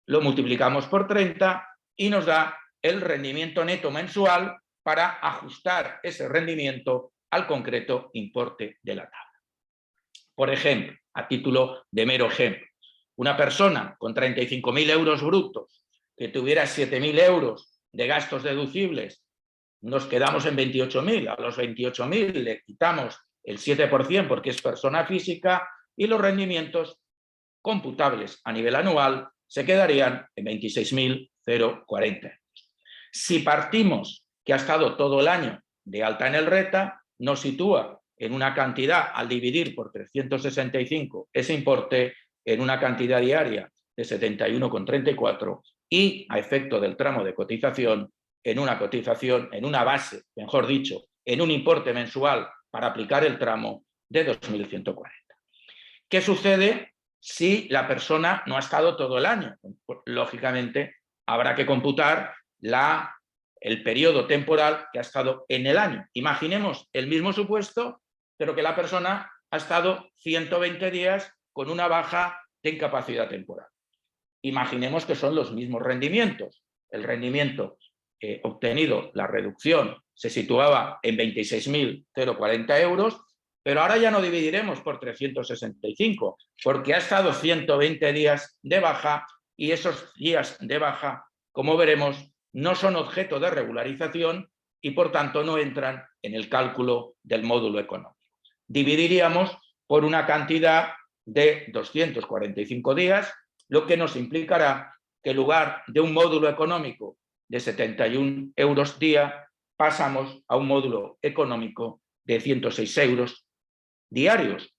Lo multiplicamos por 30 y nos da el rendimiento neto mensual para ajustar ese rendimiento al concreto importe de la tabla. Por ejemplo, a título de mero ejemplo, una persona con 35.000 euros brutos que tuviera 7.000 euros de gastos deducibles, nos quedamos en 28.000. A los 28.000 le quitamos el 7% porque es persona física y los rendimientos computables a nivel anual se quedarían en 26.040. Si partimos que ha estado todo el año de alta en el RETA, nos sitúa en una cantidad, al dividir por 365 ese importe, en una cantidad diaria de 71,34 y a efecto del tramo de cotización, en una cotización, en una base, mejor dicho, en un importe mensual para aplicar el tramo de 2.140. ¿Qué sucede si la persona no ha estado todo el año? Pues, lógicamente, habrá que computar el periodo temporal que ha estado en el año. Imaginemos el mismo supuesto, pero que la persona ha estado 120 días con una baja de incapacidad temporal. Imaginemos que son los mismos rendimientos. El rendimiento obtenido, la reducción, se situaba en 26.040 euros, pero ahora ya no dividiremos por 365, porque ha estado 120 días de baja y esos días de baja, como veremos, no son objeto de regularización y por tanto no entran en el cálculo del módulo económico. Dividiríamos por una cantidad de 245 días, lo que nos implicará que en lugar de un módulo económico de 71 euros día, pasamos a un módulo económico de 106 euros diarios,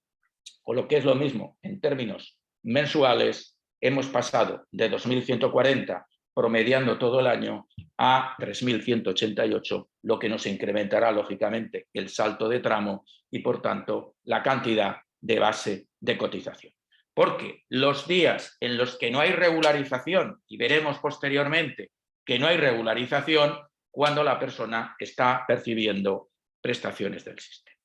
o lo que es lo mismo en términos mensuales, hemos pasado de 2.140 promediando todo el año a 3.188, lo que nos incrementará lógicamente el salto de tramo y por tanto la cantidad de base de cotización. Porque los días en los que no hay regularización, y veremos posteriormente que no hay regularización cuando la persona está percibiendo prestaciones del sistema.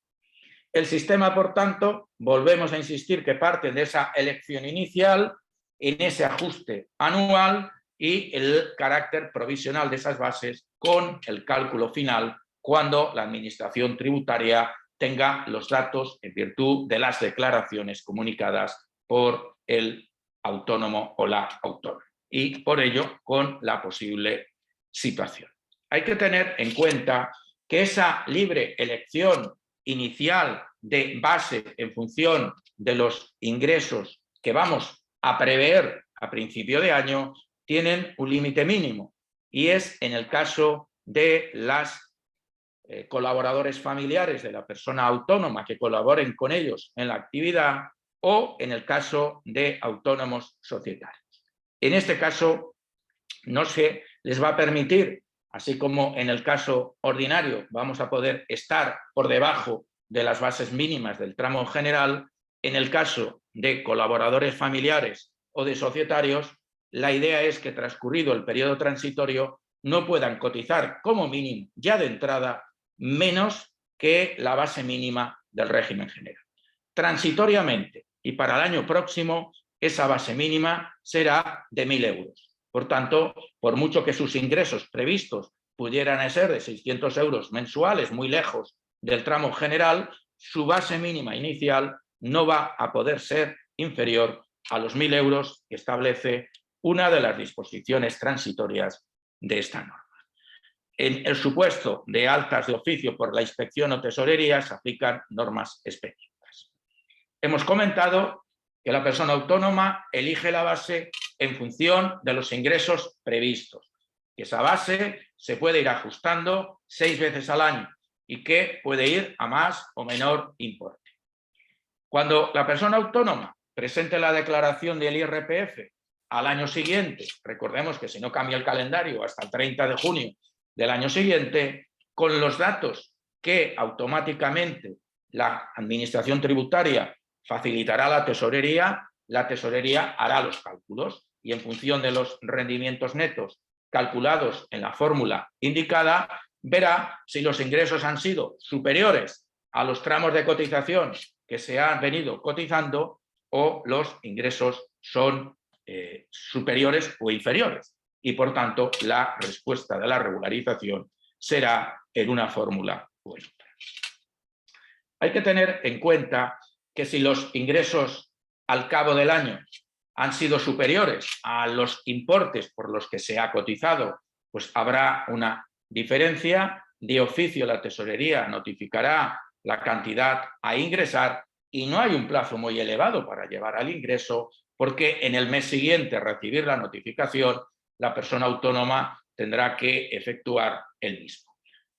El sistema, por tanto, volvemos a insistir que parte de esa elección inicial, en ese ajuste anual y el carácter provisional de esas bases con el cálculo final cuando la Administración tributaria tenga los datos en virtud de las declaraciones comunicadas por el autónomo o la autónoma y por ello con la posible situación. Hay que tener en cuenta que esa libre elección inicial de base en función de los ingresos que vamos a prever a principio de año tienen un límite mínimo y es en el caso de las colaboradores familiares de la persona autónoma que colaboren con ellos en la actividad o en el caso de autónomos societarios. En este caso no se les va a permitir, así como en el caso ordinario vamos a poder estar por debajo de las bases mínimas del tramo general, en el caso de colaboradores familiares o de societarios, la idea es que transcurrido el periodo transitorio no puedan cotizar como mínimo ya de entrada menos que la base mínima del régimen general. Transitoriamente y para el año próximo esa base mínima será de 1.000 euros. Por tanto, por mucho que sus ingresos previstos pudieran ser de 600 euros mensuales, muy lejos del tramo general, su base mínima inicial no va a poder ser inferior a los 1.000 euros que establece una de las disposiciones transitorias de esta norma. En el supuesto de altas de oficio por la inspección o tesorería se aplican normas específicas. Hemos comentado que la persona autónoma elige la base en función de los ingresos previstos, que esa base se puede ir ajustando 6 veces al año y que puede ir a más o menor importe. Cuando la persona autónoma presente la declaración del IRPF al año siguiente, recordemos que si no cambia el calendario hasta el 30 de junio del año siguiente, con los datos que automáticamente la Administración Tributaria facilitará a la tesorería hará los cálculos y en función de los rendimientos netos calculados en la fórmula indicada, verá si los ingresos han sido superiores a los tramos de cotización que se han venido cotizando o los ingresos son superiores o inferiores. Y por tanto, la respuesta de la regularización será en una fórmula u en otra. Hay que tener en cuenta que si los ingresos al cabo del año han sido superiores a los importes por los que se ha cotizado, pues habrá una diferencia. De oficio la tesorería notificará la cantidad a ingresar y no hay un plazo muy elevado para llevar al ingreso, porque en el mes siguiente a recibir la notificación la persona autónoma tendrá que efectuar el mismo.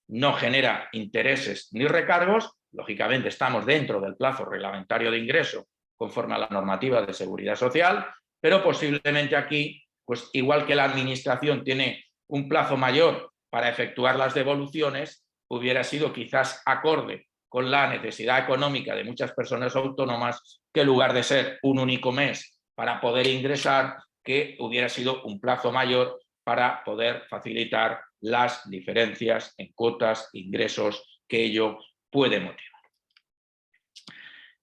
No genera intereses ni recargos, lógicamente estamos dentro del plazo reglamentario de ingreso conforme a la normativa de seguridad social, pero posiblemente aquí, pues igual que la administración tiene un plazo mayor para efectuar las devoluciones, hubiera sido quizás acorde con la necesidad económica de muchas personas autónomas que en lugar de ser un único mes para poder ingresar, que hubiera sido un plazo mayor para poder facilitar las diferencias en cuotas, ingresos que ello puede motivar.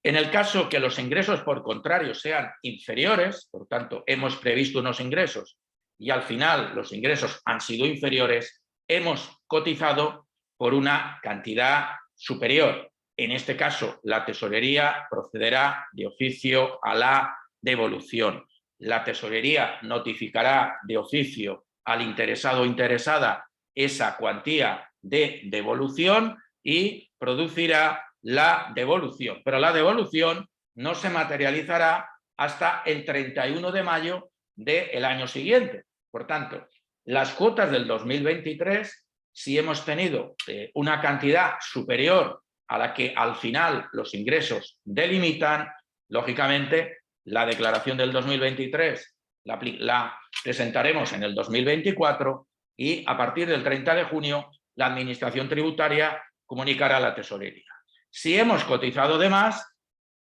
En el caso que los ingresos, por contrario, sean inferiores, por tanto, hemos previsto unos ingresos y al final los ingresos han sido inferiores, hemos cotizado por una cantidad superior. En este caso, la tesorería procederá de oficio a la devolución. La tesorería notificará de oficio al interesado o interesada esa cuantía de devolución y producirá la devolución. Pero la devolución no se materializará hasta el 31 de mayo del año siguiente. Por tanto, las cuotas del 2023, si hemos tenido una cantidad superior a la que al final los ingresos delimitan, lógicamente la declaración del 2023 la presentaremos en el 2024 y a partir del 30 de junio la Administración Tributaria comunicará a la tesorería. Si hemos cotizado de más,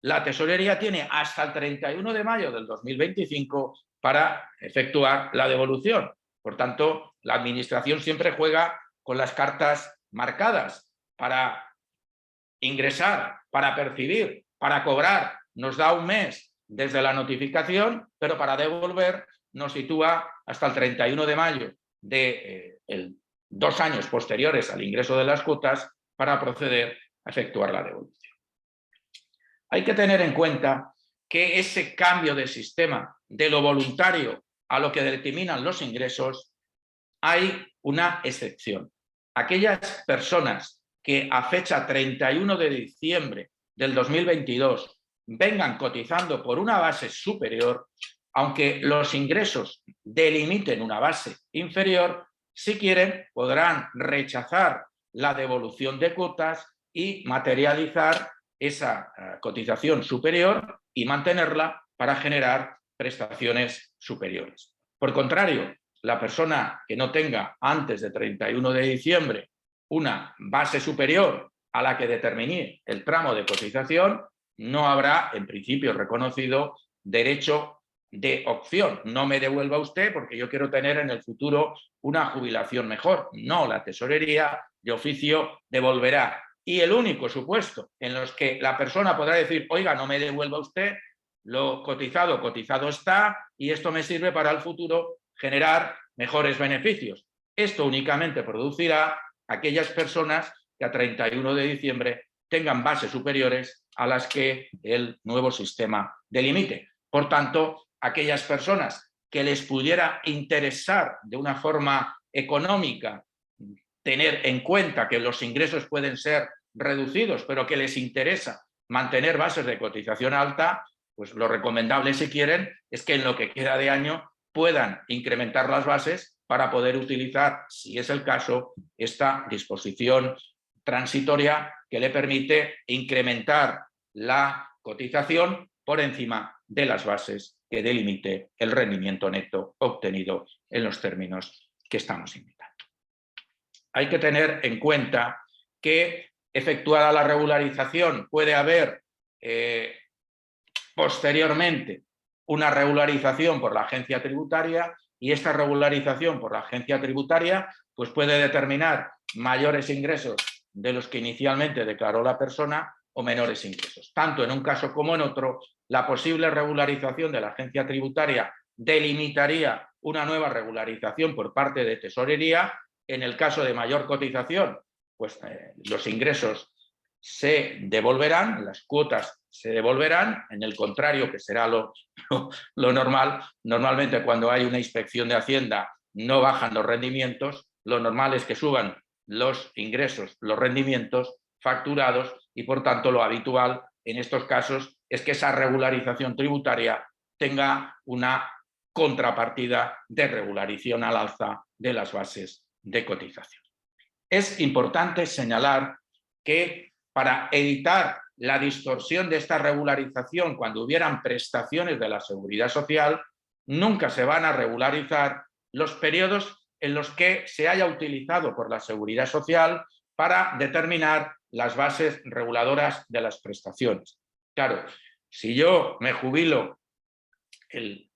la tesorería tiene hasta el 31 de mayo del 2025 para efectuar la devolución. Por tanto, la administración siempre juega con las cartas marcadas para ingresar, para percibir, para cobrar. Nos da un mes desde la notificación, pero para devolver nos sitúa hasta el 31 de mayo de 2 años posteriores al ingreso de las cuotas para proceder a efectuar la devolución. Hay que tener en cuenta que ese cambio de sistema de lo voluntario a lo que determinan los ingresos, hay una excepción. Aquellas personas que a fecha 31 de diciembre del 2022 vengan cotizando por una base superior, aunque los ingresos delimiten una base inferior, si quieren podrán rechazar la devolución de cuotas y materializar esa cotización superior y mantenerla para generar prestaciones superiores. Por contrario, la persona que no tenga antes de 31 de diciembre una base superior a la que determine el tramo de cotización, no habrá, en principio reconocido, derecho de opción. No me devuelva usted porque yo quiero tener en el futuro una jubilación mejor. No, la tesorería de oficio devolverá. Y el único supuesto en los que la persona podrá decir, oiga, no me devuelva usted, lo cotizado, cotizado está, y esto me sirve para el futuro generar mejores beneficios. Esto únicamente producirá aquellas personas que a 31 de diciembre tengan bases superiores a las que el nuevo sistema delimite. Por tanto, aquellas personas que les pudiera interesar de una forma económica tener en cuenta que los ingresos pueden ser reducidos, pero que les interesa mantener bases de cotización alta, pues lo recomendable, si quieren, es que en lo que queda de año puedan incrementar las bases para poder utilizar, si es el caso, esta disposición transitoria que le permite incrementar la cotización por encima de las bases que delimite el rendimiento neto obtenido en los términos que estamos indicando. hay que tener en cuenta que, efectuada la regularización, puede haber posteriormente una regularización por la agencia tributaria, y esta regularización por la agencia tributaria pues puede determinar mayores ingresos de los que inicialmente declaró la persona o menores ingresos. Tanto en un caso como en otro, la posible regularización de la agencia tributaria delimitaría una nueva regularización por parte de Tesorería. En el caso de mayor cotización, pues los ingresos se devolverán, las cuotas se devolverán. En el contrario, que será lo normal, normalmente cuando hay una inspección de Hacienda no bajan los rendimientos, lo normal es que suban los ingresos, los rendimientos facturados, y por tanto lo habitual en estos casos es que esa regularización tributaria tenga una contrapartida de regularización al alza de las bases de cotización. Es importante señalar que para evitar la distorsión de esta regularización cuando hubieran prestaciones de la Seguridad Social, nunca se van a regularizar los periodos en los que se haya utilizado por la Seguridad Social para determinar las bases reguladoras de las prestaciones. Claro, si yo me jubilo el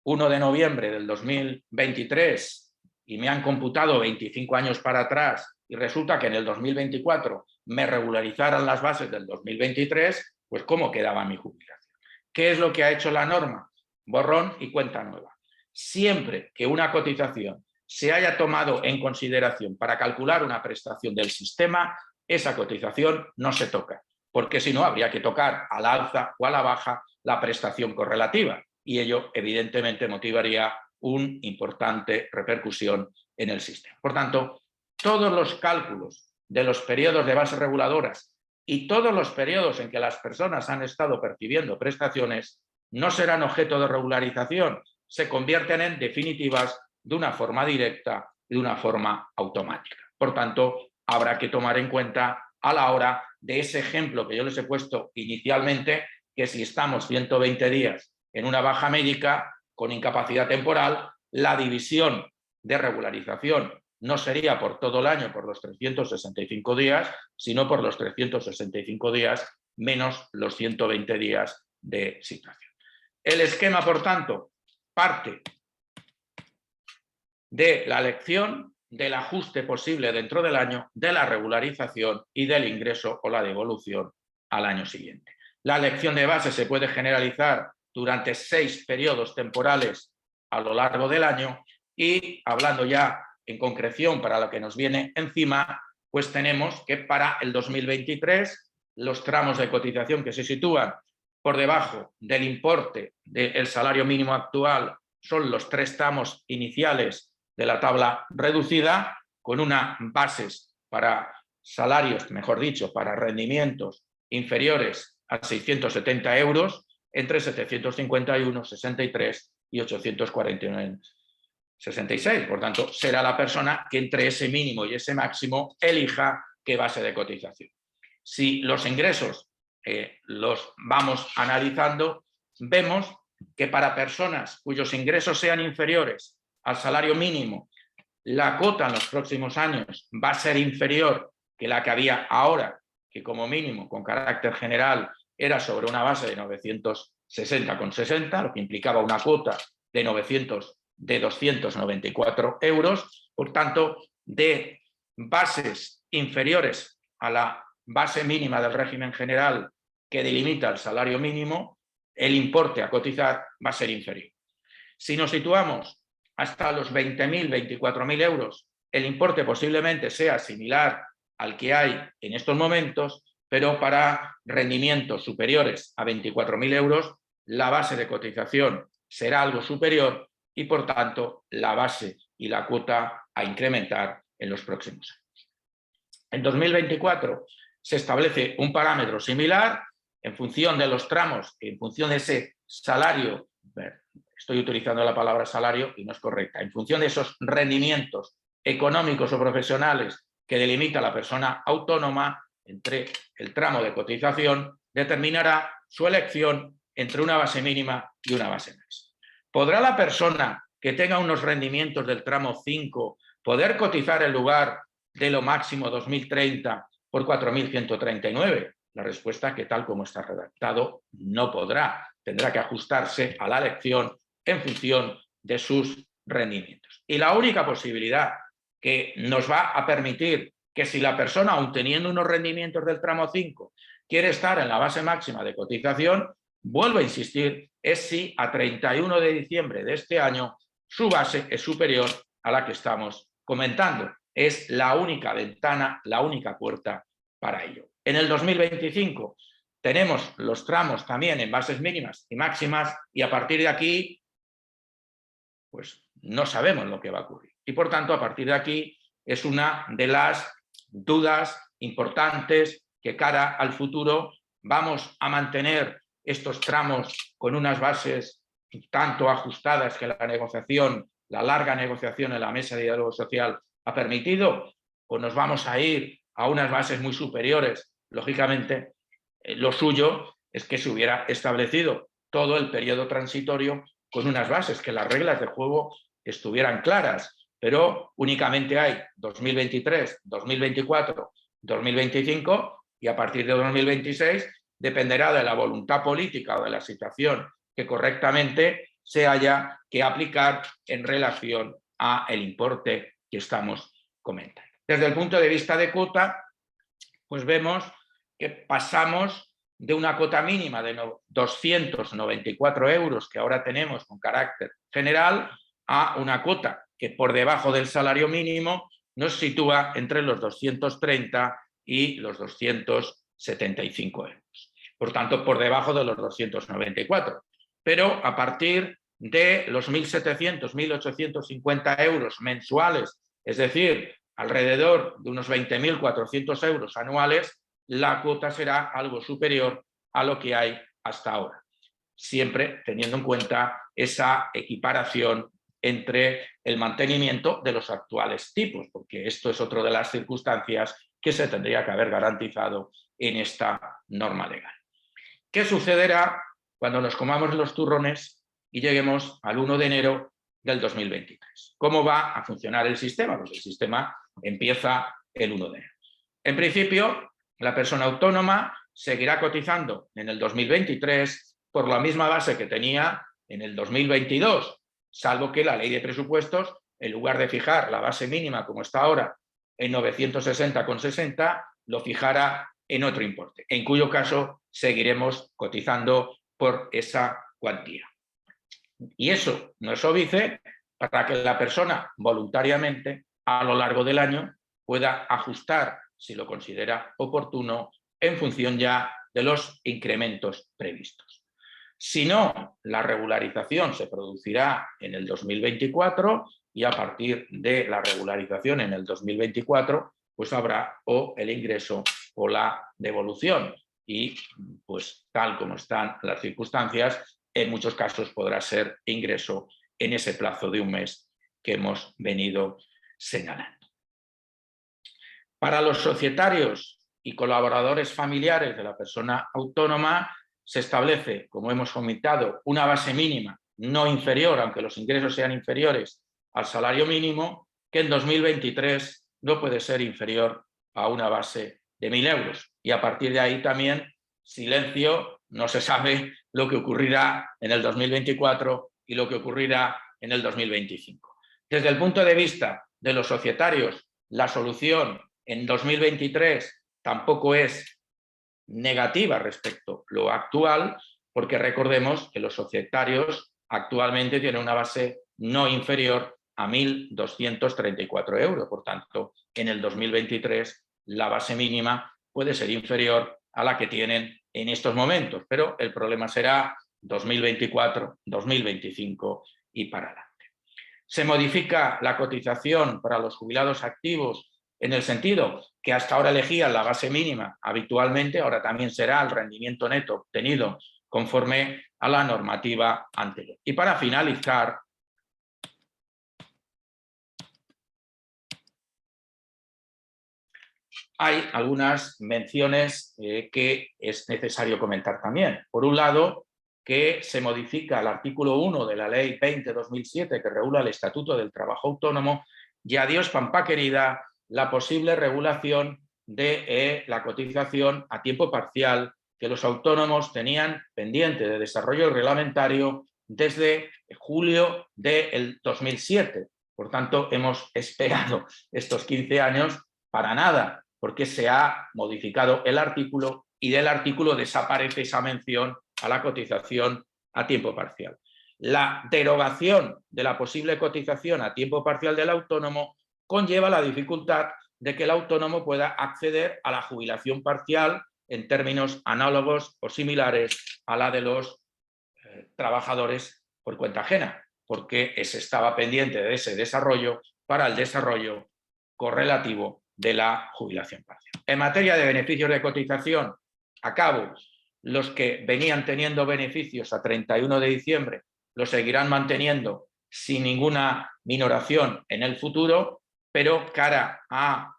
1 de noviembre del 2023 y me han computado 25 años para atrás y resulta que en el 2024 me regularizaran las bases del 2023, pues ¿cómo quedaba mi jubilación? ¿Qué es lo que ha hecho la norma? Borrón y cuenta nueva. Siempre que una cotización se haya tomado en consideración para calcular una prestación del sistema, esa cotización no se toca, porque si no habría que tocar al alza o a la baja la prestación correlativa, y ello evidentemente motivaría una importante repercusión en el sistema. Por tanto, todos los cálculos de los periodos de bases reguladoras y todos los periodos en que las personas han estado percibiendo prestaciones no serán objeto de regularización, se convierten en definitivas de una forma directa y de una forma automática. Por tanto, habrá que tomar en cuenta a la hora de ese ejemplo que yo les he puesto inicialmente, que si estamos 120 días en una baja médica con incapacidad temporal, la división de regularización no sería por todo el año, por los 365 días, sino por los 365 días menos los 120 días de situación. El esquema, por tanto, parte de la elección del ajuste posible dentro del año, de la regularización y del ingreso o la devolución al año siguiente. La elección de base se puede generalizar durante 6 periodos temporales a lo largo del año, y hablando ya en concreción para lo que nos viene encima, pues tenemos que para el 2023 los tramos de cotización que se sitúan por debajo del importe del salario mínimo actual son los 3 tramos iniciales de la tabla reducida, con unas bases para salarios, mejor dicho, para rendimientos inferiores a 670 euros, entre 751, 63 y 849,66. Por tanto, será la persona que entre ese mínimo y ese máximo elija qué base de cotización. Si los ingresos los vamos analizando, vemos que para personas cuyos ingresos sean inferiores al salario mínimo, la cuota en los próximos años va a ser inferior que la que había ahora, que como mínimo, con carácter general, era sobre una base de 960,60, lo que implicaba una cuota de 294 euros. Por tanto, de bases inferiores a la base mínima del régimen general que delimita el salario mínimo, el importe a cotizar va a ser inferior. Si nos situamos hasta los 20.000, 24.000 euros, el importe posiblemente sea similar al que hay en estos momentos, pero para rendimientos superiores a 24.000 euros, la base de cotización será algo superior y, por tanto, la base y la cuota a incrementar en los próximos años. En 2024 se establece un parámetro similar en función de los tramos, en función de ese salario, estoy utilizando la palabra salario y no es correcta, en función de esos rendimientos económicos o profesionales que delimita la persona autónoma, entre el tramo de cotización determinará su elección entre una base mínima y una base máxima. ¿Podrá la persona que tenga unos rendimientos del tramo 5 poder cotizar en lugar de lo máximo 2030 por 4.139? La respuesta que tal como está redactado no podrá. Tendrá que ajustarse a la elección en función de sus rendimientos. Y la única posibilidad que nos va a permitir que si la persona, aun teniendo unos rendimientos del tramo 5, quiere estar en la base máxima de cotización, vuelvo a insistir, es si a 31 de diciembre de este año su base es superior a la que estamos comentando. Es la única ventana, la única puerta para ello. En el 2025 tenemos los tramos también en bases mínimas y máximas y a partir de aquí pues no sabemos lo que va a ocurrir. Y por tanto, a partir de aquí es una de las dudas importantes que cara al futuro vamos a mantener estos tramos con unas bases tanto ajustadas que la negociación, la larga negociación en la mesa de diálogo social ha permitido, o nos vamos a ir a unas bases muy superiores. Lógicamente, lo suyo es que se hubiera establecido todo el periodo transitorio con unas bases, que las reglas de juego estuvieran claras, pero únicamente hay 2023, 2024, 2025 y a partir de 2026 dependerá de la voluntad política o de la situación que correctamente se haya que aplicar en relación al importe que estamos comentando. Desde el punto de vista de cuota, pues vemos que pasamos de una cuota mínima de 294 euros que ahora tenemos con carácter general a una cuota que por debajo del salario mínimo nos sitúa entre los 230 y los 275 euros. Por tanto, por debajo de los 294. Pero a partir de los 1.700, 1.850 euros mensuales, es decir, alrededor de unos 20.400 euros anuales, la cuota será algo superior a lo que hay hasta ahora, siempre teniendo en cuenta esa equiparación entre el mantenimiento de los actuales tipos, porque esto es otra de las circunstancias que se tendría que haber garantizado en esta norma legal. ¿Qué sucederá cuando nos comamos los turrones y lleguemos al 1 de enero del 2023? ¿Cómo va a funcionar el sistema? Pues el sistema empieza el 1 de enero. En principio, la persona autónoma seguirá cotizando en el 2023 por la misma base que tenía en el 2022, salvo que la ley de presupuestos, en lugar de fijar la base mínima como está ahora en 960,60, lo fijara en otro importe, en cuyo caso seguiremos cotizando por esa cuantía. Y eso no es óbice para que la persona voluntariamente a lo largo del año pueda ajustar, si lo considera oportuno, en función ya de los incrementos previstos. Si no, la regularización se producirá en el 2024 y a partir de la regularización en el 2024 pues habrá o el ingreso o la devolución y pues tal como están las circunstancias, en muchos casos podrá ser ingreso en ese plazo de un mes que hemos venido señalando. Para los societarios y colaboradores familiares de la persona autónoma se establece, como hemos comentado, una base mínima no inferior, aunque los ingresos sean inferiores al salario mínimo, que en 2023 no puede ser inferior a una base de 1.000 euros. Y a partir de ahí también, silencio, no se sabe lo que ocurrirá en el 2024 y lo que ocurrirá en el 2025. Desde el punto de vista de los societarios, la solución en 2023 tampoco es negativa respecto a lo actual, porque recordemos que los societarios actualmente tienen una base no inferior a 1.234 euros. Por tanto, en el 2023 la base mínima puede ser inferior a la que tienen en estos momentos, pero el problema será 2024, 2025 y para adelante. Se modifica la cotización para los jubilados activos en el sentido que hasta ahora elegían la base mínima habitualmente, ahora también será el rendimiento neto obtenido conforme a la normativa anterior. Y para finalizar, hay algunas menciones que es necesario comentar también. Por un lado, que se modifica el artículo 1 de la Ley 20/2007 que regula el Estatuto del Trabajo Autónomo y adiós, Pampa querida, la posible regulación de la cotización a tiempo parcial que los autónomos tenían pendiente de desarrollo reglamentario desde julio del 2007. Por tanto, hemos esperado estos 15 años para nada, porque se ha modificado el artículo y del artículo desaparece esa mención a la cotización a tiempo parcial. La derogación de la posible cotización a tiempo parcial del autónomo conlleva la dificultad de que el autónomo pueda acceder a la jubilación parcial en términos análogos o similares a la de los trabajadores por cuenta ajena, porque se estaba pendiente de ese desarrollo para el desarrollo correlativo de la jubilación parcial. En materia de beneficios de cotización, acabo, los que venían teniendo beneficios a 31 de diciembre los seguirán manteniendo sin ninguna minoración en el futuro, pero cara a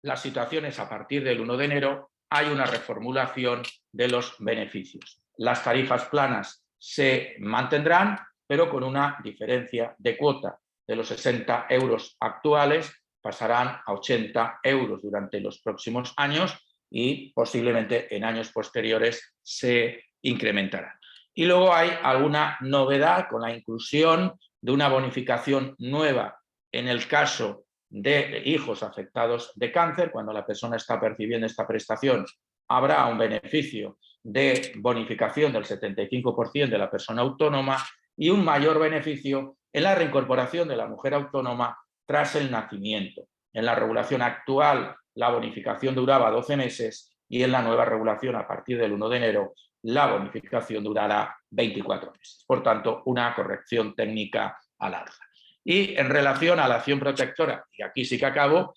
las situaciones a partir del 1 de enero hay una reformulación de los beneficios. Las tarifas planas se mantendrán, pero con una diferencia de cuota. De los 60 euros actuales pasarán a 80 euros durante los próximos años y posiblemente en años posteriores se incrementarán. Y luego hay alguna novedad con la inclusión de una bonificación nueva en el caso de hijos afectados de cáncer. Cuando la persona está percibiendo esta prestación, habrá un beneficio de bonificación del 75% de la persona autónoma y un mayor beneficio en la reincorporación de la mujer autónoma tras el nacimiento. En la regulación actual, la bonificación duraba 12 meses y en la nueva regulación, a partir del 1 de enero, la bonificación durará 24 meses. Por tanto, una corrección técnica al alza. Y en relación a la acción protectora, y aquí sí que acabo,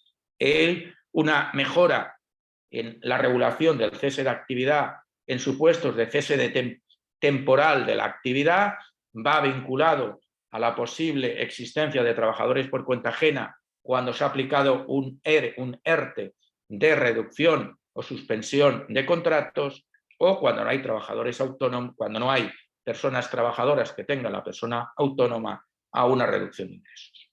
una mejora en la regulación del cese de actividad en supuestos de cese temporal de la actividad va vinculado a la posible existencia de trabajadores por cuenta ajena cuando se ha aplicado un ERTE de reducción o suspensión de contratos o cuando no hay trabajadores autónomos, cuando no hay personas trabajadoras que tengan la persona autónoma a una reducción de ingresos.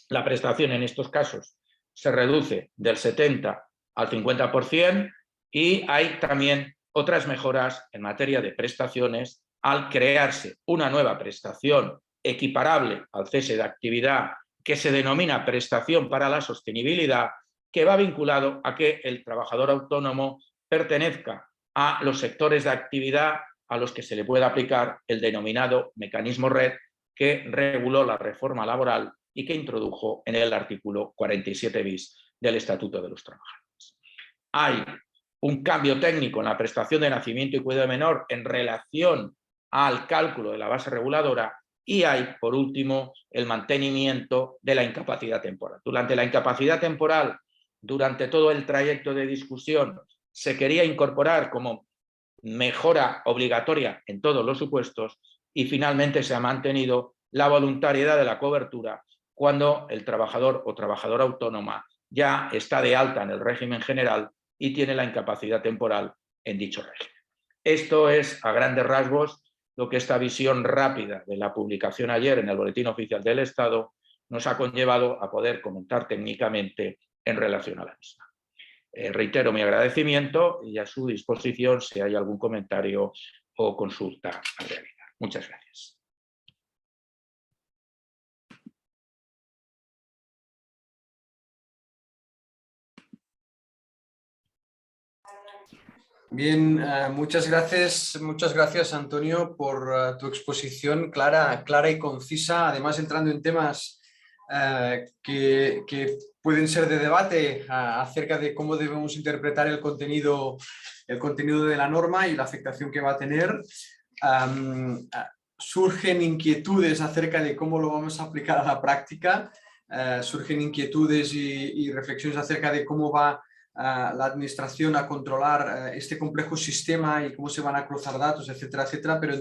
La prestación en estos casos se reduce del 70 al 50% y hay también otras mejoras en materia de prestaciones al crearse una nueva prestación equiparable al cese de actividad que se denomina prestación para la sostenibilidad, que va vinculado a que el trabajador autónomo pertenezca a los sectores de actividad a los que se le puede aplicar el denominado mecanismo red que reguló la reforma laboral y que introdujo en el artículo 47 bis del Estatuto de los Trabajadores. Hay un cambio técnico en la prestación de nacimiento y cuidado menor en relación al cálculo de la base reguladora y hay, por último, el mantenimiento de la incapacidad temporal. Durante la incapacidad temporal, durante todo el trayecto de discusión, se quería incorporar como mejora obligatoria en todos los supuestos y finalmente se ha mantenido la voluntariedad de la cobertura cuando el trabajador o trabajadora autónoma ya está de alta en el régimen general y tiene la incapacidad temporal en dicho régimen. Esto es, a grandes rasgos, lo que esta visión rápida de la publicación ayer en el Boletín Oficial del Estado nos ha conllevado a poder comentar técnicamente en relación a la misma. Reitero mi agradecimiento y a su disposición si hay algún comentario o consulta a realizar. Muchas gracias. Bien, muchas gracias Antonio por tu exposición clara y concisa, además entrando en temas que pueden ser de debate acerca de cómo debemos interpretar el contenido de la norma y la afectación que va a tener. Surgen inquietudes acerca de cómo lo vamos a aplicar a la práctica, surgen inquietudes y reflexiones acerca de cómo va la administración a controlar este complejo sistema y cómo se van a cruzar datos, etcètera, etcètera, però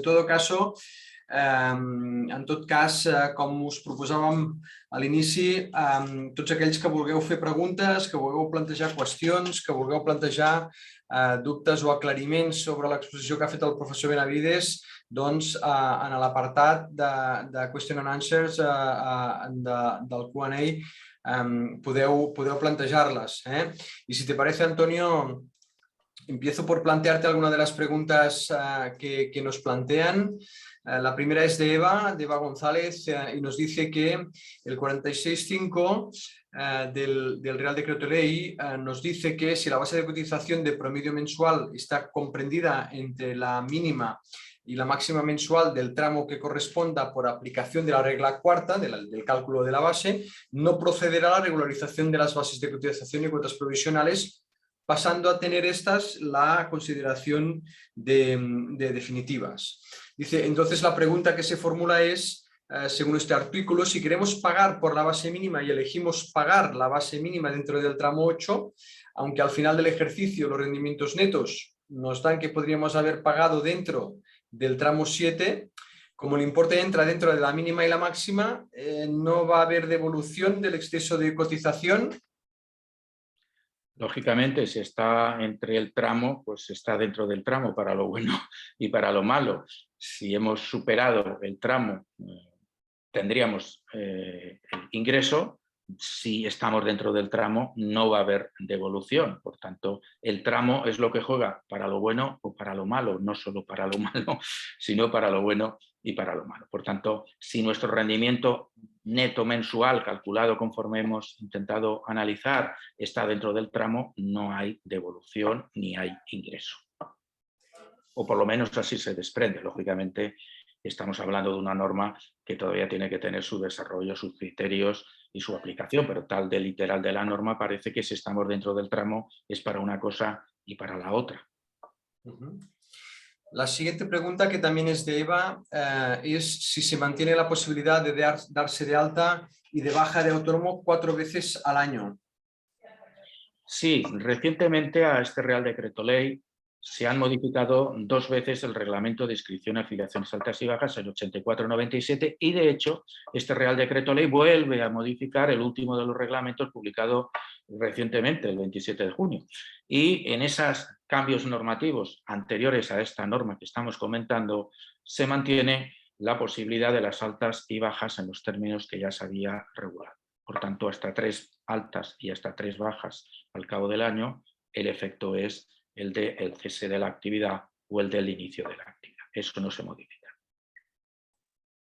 en tot cas, com us proposàvem a l'inici, tots aquells que vulgueu fer preguntes, que vulgueu plantejar qüestions, que vulgueu plantejar dubtes o aclariments sobre l'exposició que ha fet el professor Benavides, doncs en l'apartat de Question and Answers del Q&A podeu plantejar-les. I si te parece, Antonio, empiezo por plantearte alguna de las preguntas que nos plantean. La primera es de Eva González, y nos dice que el 46.5 del Real Decreto Ley nos dice que si la base de cotización de promedio mensual está comprendida entre la mínima y la máxima mensual del tramo que corresponda por aplicación de la regla cuarta del cálculo de la base, no procederá a la regularización de las bases de cotización y cuotas provisionales, pasando a tener estas la consideración de definitivas. Dice, entonces la pregunta que se formula es, según este artículo, si queremos pagar por la base mínima y elegimos pagar la base mínima dentro del tramo 8, aunque al final del ejercicio los rendimientos netos nos dan que podríamos haber pagado dentro del tramo 7, como el importe entra dentro de la mínima y la máxima, ¿no va a haber devolución del exceso de cotización? Lógicamente, si está entre el tramo, pues está dentro del tramo para lo bueno y para lo malo. Si hemos superado el tramo, tendríamos el ingreso. Si estamos dentro del tramo, no va a haber devolución. Por tanto, el tramo es lo que juega para lo bueno o para lo malo, no solo para lo malo, sino para lo bueno y para lo malo. Por tanto, si nuestro rendimiento neto mensual, calculado conforme hemos intentado analizar, está dentro del tramo, no hay devolución ni hay ingreso. O por lo menos así se desprende. Lógicamente, estamos hablando de una norma que todavía tiene que tener su desarrollo, sus criterios y su aplicación, pero tal de literal de la norma parece que si estamos dentro del tramo es para una cosa y para la otra. La siguiente pregunta, que también es de Eva, es si se mantiene la posibilidad de darse de alta y de baja de autónomo 4 veces al año. Sí, recientemente a este Real Decreto Ley se han modificado 2 veces el reglamento de inscripción a afiliaciones altas y bajas, el 84-97, y de hecho este Real Decreto Ley vuelve a modificar el último de los reglamentos publicado recientemente, el 27 de junio. Y en esos cambios normativos anteriores a esta norma que estamos comentando, se mantiene la posibilidad de las altas y bajas en los términos que ya se había regulado. Por tanto, hasta 3 altas y hasta 3 bajas al cabo del año, el efecto es el del cese de la actividad o el del inicio de la actividad. Eso no se modifica.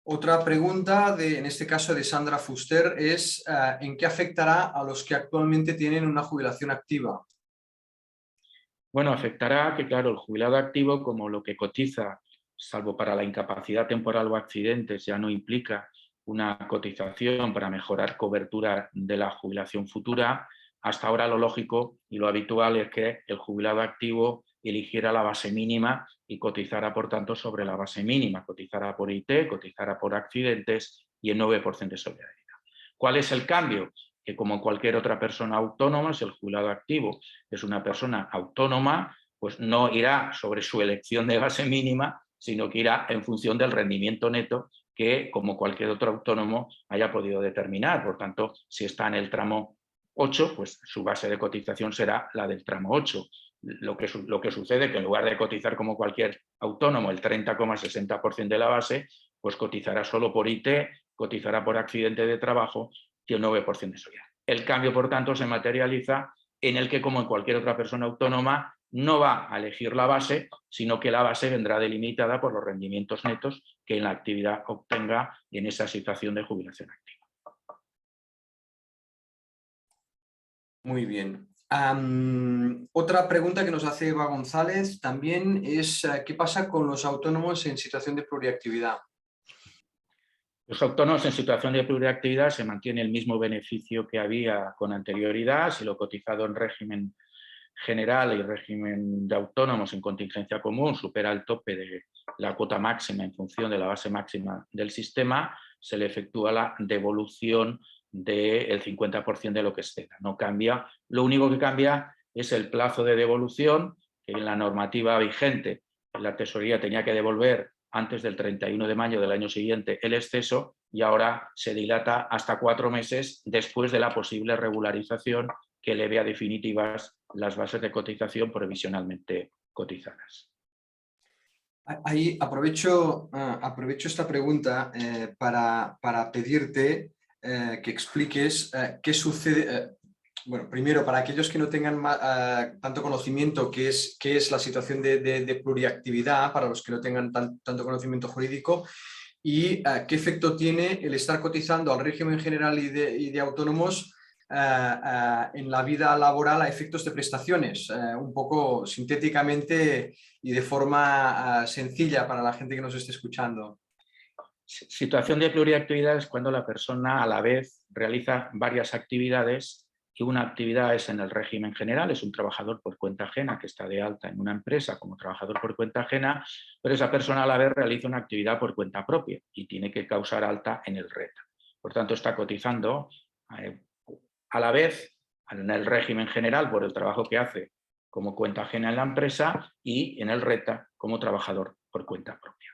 Otra pregunta, en este caso de Sandra Fuster, es ¿en qué afectará a los que actualmente tienen una jubilación activa? Bueno, afectará que, claro, el jubilado activo, como lo que cotiza, salvo para la incapacidad temporal o accidentes, ya no implica una cotización para mejorar cobertura de la jubilación futura, hasta ahora lo lógico y lo habitual es que el jubilado activo eligiera la base mínima y cotizara, por tanto, sobre la base mínima, cotizara por IT, cotizara por accidentes y el 9% de solidaridad. ¿Cuál es el cambio? Que como cualquier otra persona autónoma, si el jubilado activo es una persona autónoma, pues no irá sobre su elección de base mínima, sino que irá en función del rendimiento neto que, como cualquier otro autónomo, haya podido determinar. Por tanto, si está en el tramo 8, pues su base de cotización será la del tramo 8. Lo que sucede es que en lugar de cotizar como cualquier autónomo el 30,60% de la base, pues cotizará solo por IT, cotizará por accidente de trabajo y el 9% de solidaridad. El cambio, por tanto, se materializa en el que, como en cualquier otra persona autónoma, no va a elegir la base, sino que la base vendrá delimitada por los rendimientos netos que en la actividad obtenga en esa situación de jubilación activa. Muy bien. Otra pregunta que nos hace Eva González también es ¿qué pasa con los autónomos en situación de pluriactividad? Los autónomos en situación de pluriactividad se mantiene el mismo beneficio que había con anterioridad, si lo cotizado en régimen general y régimen de autónomos en contingencia común supera el tope de la cuota máxima en función de la base máxima del sistema, se le efectúa la devolución del 50% de lo que exceda. No cambia, lo único que cambia es el plazo de devolución, que en la normativa vigente la tesorería tenía que devolver antes del 31 de mayo del año siguiente el exceso, y ahora se dilata hasta 4 meses después de la posible regularización que eleve a definitivas las bases de cotización provisionalmente cotizadas. Ahí aprovecho esta pregunta para pedirte que expliques qué sucede. Bueno, primero, para aquellos que no tengan tanto conocimiento, qué es la situación de pluriactividad, para los que no tengan tanto conocimiento jurídico, y qué efecto tiene el estar cotizando al régimen general y de autónomos en la vida laboral a efectos de prestaciones, un poco sintéticamente y de forma sencilla para la gente que nos esté escuchando. Situación de pluriactividad es cuando la persona a la vez realiza varias actividades y una actividad es en el régimen general, es un trabajador por cuenta ajena que está de alta en una empresa como trabajador por cuenta ajena, pero esa persona a la vez realiza una actividad por cuenta propia y tiene que causar alta en el RETA. Por tanto, está cotizando a la vez en el régimen general por el trabajo que hace como cuenta ajena en la empresa y en el RETA como trabajador por cuenta propia.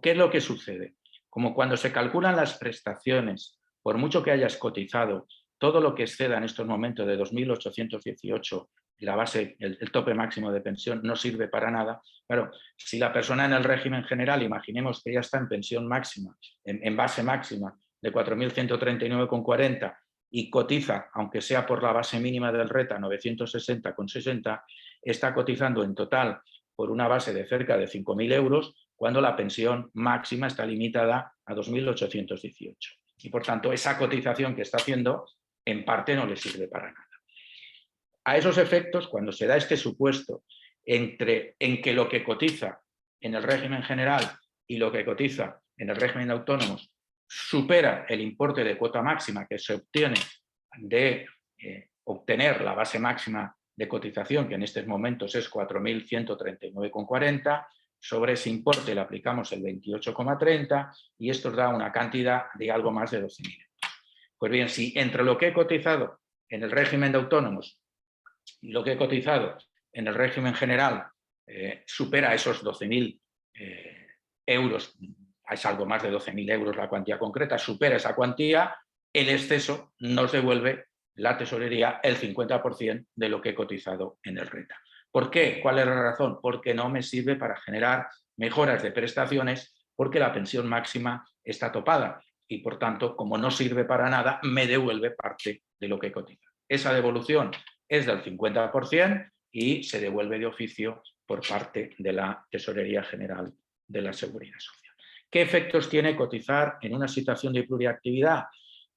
¿Qué es lo que sucede? Como cuando se calculan las prestaciones, por mucho que hayas cotizado, todo lo que exceda en estos momentos de 2.818, la base, el tope máximo de pensión, no sirve para nada. Claro, si la persona en el régimen general, imaginemos que ya está en pensión máxima, en base máxima de 4.139,40 y cotiza, aunque sea por la base mínima del RETA, 960,60, está cotizando en total por una base de cerca de 5.000 euros, cuando la pensión máxima está limitada a 2.818. Y por tanto, esa cotización que está haciendo, en parte no le sirve para nada. A esos efectos, cuando se da este supuesto en que lo que cotiza en el régimen general y lo que cotiza en el régimen de autónomos supera el importe de cuota máxima que se obtiene de obtener la base máxima de cotización, que en estos momentos es 4.139,40, sobre ese importe le aplicamos el 28,30 y esto da una cantidad de algo más de 12.000 euros. Pues bien, si entre lo que he cotizado en el régimen de autónomos y lo que he cotizado en el régimen general supera esos 12.000 euros, es algo más de 12.000 euros la cuantía concreta, supera esa cuantía, el exceso nos devuelve la tesorería el 50% de lo que he cotizado en el RETA. ¿Por qué? ¿Cuál es la razón? Porque no me sirve para generar mejoras de prestaciones, porque la pensión máxima está topada y, por tanto, como no sirve para nada, me devuelve parte de lo que he cotizado. Esa devolución es del 50% y se devuelve de oficio por parte de la Tesorería General de la Seguridad Social. ¿Qué efectos tiene cotizar en una situación de pluriactividad?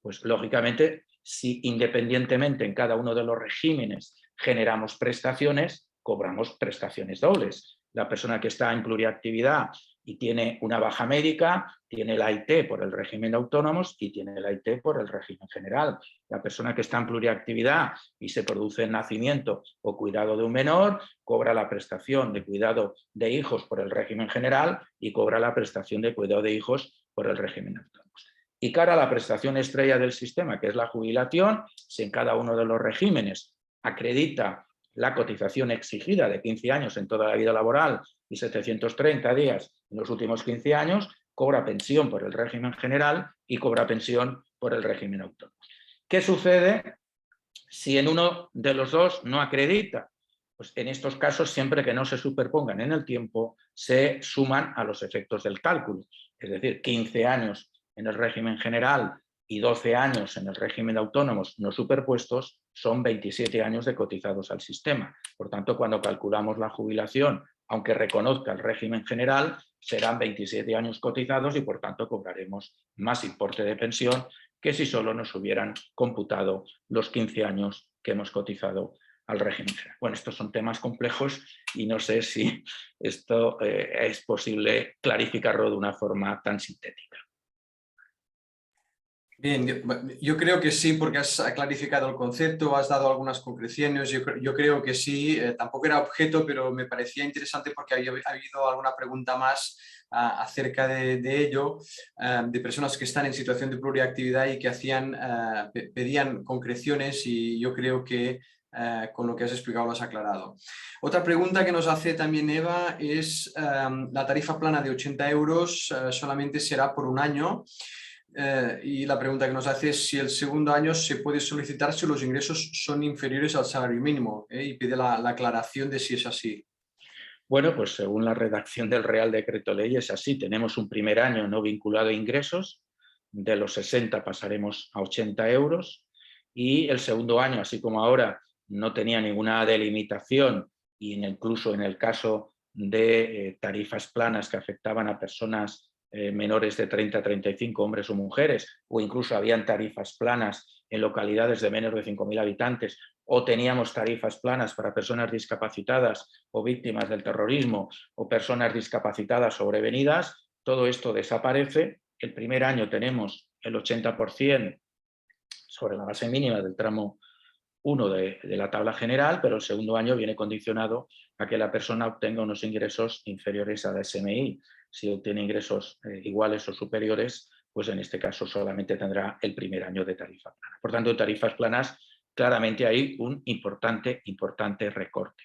Pues, lógicamente, si independientemente en cada uno de los regímenes generamos prestaciones, cobramos prestaciones dobles. La persona que está en pluriactividad y tiene una baja médica, tiene la AIT por el régimen de autónomos y tiene la AIT por el régimen general. La persona que está en pluriactividad y se produce el nacimiento o cuidado de un menor, cobra la prestación de cuidado de hijos por el régimen general y cobra la prestación de cuidado de hijos por el régimen de autónomos. Y cara a la prestación estrella del sistema, que es la jubilación, si en cada uno de los regímenes acredita la cotización exigida de 15 años en toda la vida laboral y 730 días en los últimos 15 años, cobra pensión por el régimen general y cobra pensión por el régimen autónomo. ¿Qué sucede si en uno de los dos no acredita? Pues en estos casos, siempre que no se superpongan en el tiempo, se suman a los efectos del cálculo. Es decir, 15 años en el régimen general y 12 años en el régimen de autónomos no superpuestos son 27 años de cotizados al sistema. Por tanto, cuando calculamos la jubilación, aunque reconozca el régimen general, serán 27 años cotizados y por tanto cobraremos más importe de pensión que si solo nos hubieran computado los 15 años que hemos cotizado al régimen general. Bueno, estos son temas complejos y no sé si esto es posible clarificarlo de una forma tan sintética. Bien, yo creo que sí, porque has clarificado el concepto, has dado algunas concreciones, yo creo que sí, tampoco era objeto, pero me parecía interesante porque ha habido alguna pregunta más acerca de ello, de personas que están en situación de pluriactividad y que pedían concreciones y yo creo que con lo que has explicado lo has aclarado. Otra pregunta que nos hace también Eva es la tarifa plana de 80 euros solamente será por un año. Y la pregunta que nos hace es si el segundo año se puede solicitar si los ingresos son inferiores al salario mínimo y pide la aclaración de si es así. Bueno, pues según la redacción del Real Decreto Ley es así. Tenemos un primer año no vinculado a ingresos de los 60 pasaremos a 80 euros y el segundo año, así como ahora no tenía ninguna delimitación y incluso en el caso de tarifas planas que afectaban a personas menores de 30 a 35, hombres o mujeres, o incluso habían tarifas planas en localidades de menos de 5.000 habitantes, o teníamos tarifas planas para personas discapacitadas o víctimas del terrorismo o personas discapacitadas sobrevenidas, todo esto desaparece. El primer año tenemos el 80% sobre la base mínima del tramo 1 de la tabla general, pero el segundo año viene condicionado a que la persona obtenga unos ingresos inferiores a la SMI. Si obtiene ingresos iguales o superiores, pues en este caso solamente tendrá el primer año de tarifa plana. Por tanto, en tarifas planas claramente hay un importante recorte.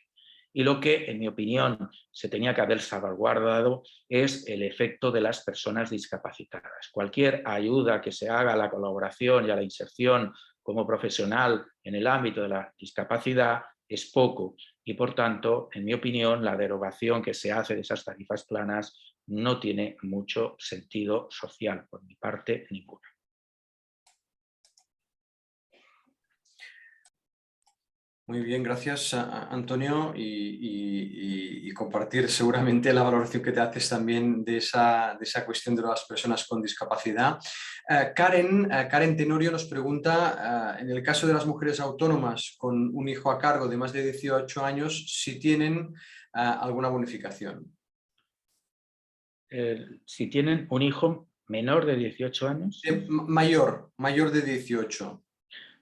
Y lo que, en mi opinión, se tenía que haber salvaguardado es el efecto de las personas discapacitadas. Cualquier ayuda que se haga a la colaboración y a la inserción como profesional en el ámbito de la discapacidad es poco y, por tanto, en mi opinión, la derogación que se hace de esas tarifas planas no tiene mucho sentido social, por mi parte, ninguna. Muy bien, gracias Antonio y compartir seguramente la valoración que te haces también de esa cuestión de las personas con discapacidad. Karen Tenorio nos pregunta, en el caso de las mujeres autónomas con un hijo a cargo de más de 18 años, si tienen alguna bonificación. Si tienen un hijo menor de 18 años. Mayor de 18.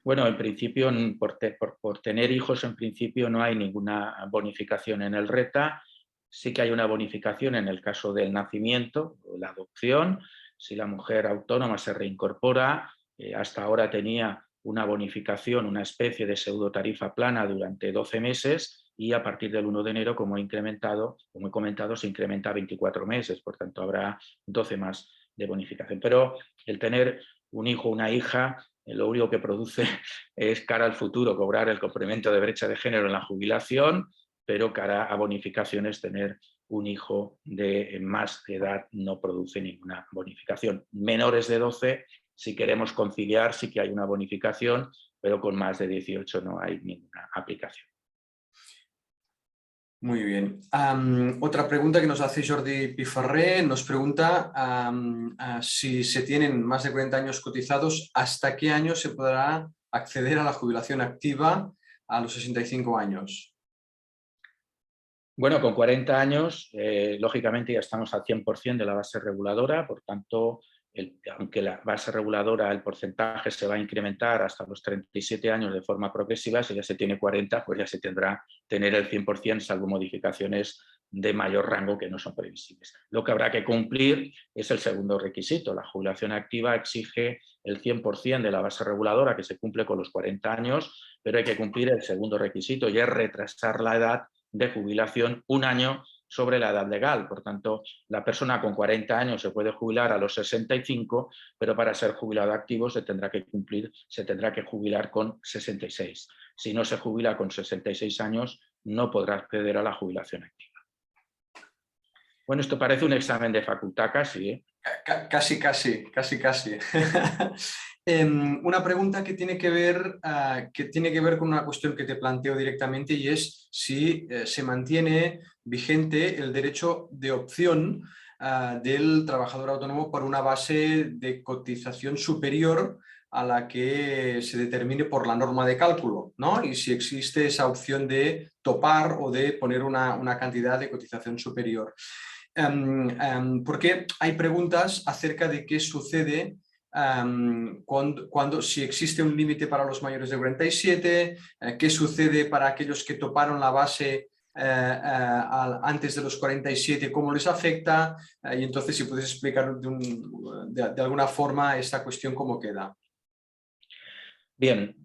Bueno, en principio, por tener hijos, en principio no hay ninguna bonificación en el RETA. Sí que hay una bonificación en el caso del nacimiento o la adopción. Si la mujer autónoma se reincorpora, hasta ahora tenía una bonificación, una especie de pseudo tarifa plana durante 12 meses y a partir del 1 de enero, como he comentado, se incrementa a 24 meses. Por tanto, habrá 12 más de bonificación. Pero el tener un hijo o una hija, lo único que produce es cara al futuro cobrar el complemento de brecha de género en la jubilación, pero cara a bonificaciones tener un hijo de más edad no produce ninguna bonificación. Menores de 12, si queremos conciliar, sí que hay una bonificación, pero con más de 18 no hay ninguna aplicación. Muy bien. Otra pregunta que nos hace Jordi Pifarré, nos pregunta si se tienen más de 40 años cotizados, ¿hasta qué año se podrá acceder a la jubilación activa a los 65 años? Bueno, con 40 años, lógicamente ya estamos al 100% de la base reguladora, por tanto, aunque la base reguladora, el porcentaje se va a incrementar hasta los 37 años de forma progresiva, si ya se tiene 40, pues ya se tendrá tener el 100%, salvo modificaciones de mayor rango que no son previsibles. Lo que habrá que cumplir es el segundo requisito. La jubilación activa exige el 100% de la base reguladora, que se cumple con los 40 años, pero hay que cumplir el segundo requisito y es retrasar la edad de jubilación un año sobre la edad legal. Por tanto, la persona con 40 años se puede jubilar a los 65, pero para ser jubilado activo se tendrá que jubilar con 66. Si no se jubila con 66 años, no podrá acceder a la jubilación activa. Bueno, esto parece un examen de facultad casi, ¿eh? Casi. Una pregunta que tiene que ver con una cuestión que te planteo directamente y es si se mantiene vigente el derecho de opción del trabajador autónomo por una base de cotización superior a la que se determine por la norma de cálculo, ¿no? Y si existe esa opción de topar o de poner una cantidad de cotización superior. Porque hay preguntas acerca de qué sucede si existe un límite para los mayores de 47, qué sucede para aquellos que toparon la base antes de los 47, cómo les afecta, y entonces si puedes explicar de alguna forma esta cuestión cómo queda. Bien,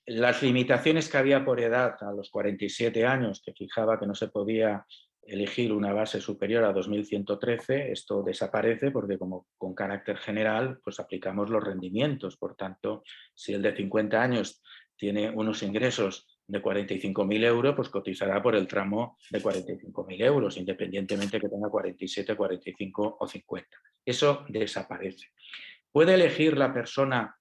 las limitaciones que había por edad a los 47 años, que fijaba que no se podía elegir una base superior a 2.113, esto desaparece porque como con carácter general pues aplicamos los rendimientos. Por tanto, si el de 50 años tiene unos ingresos de 45.000 euros, pues cotizará por el tramo de 45.000 euros, independientemente que tenga 47, 45 o 50. Eso desaparece. ¿Puede elegir la persona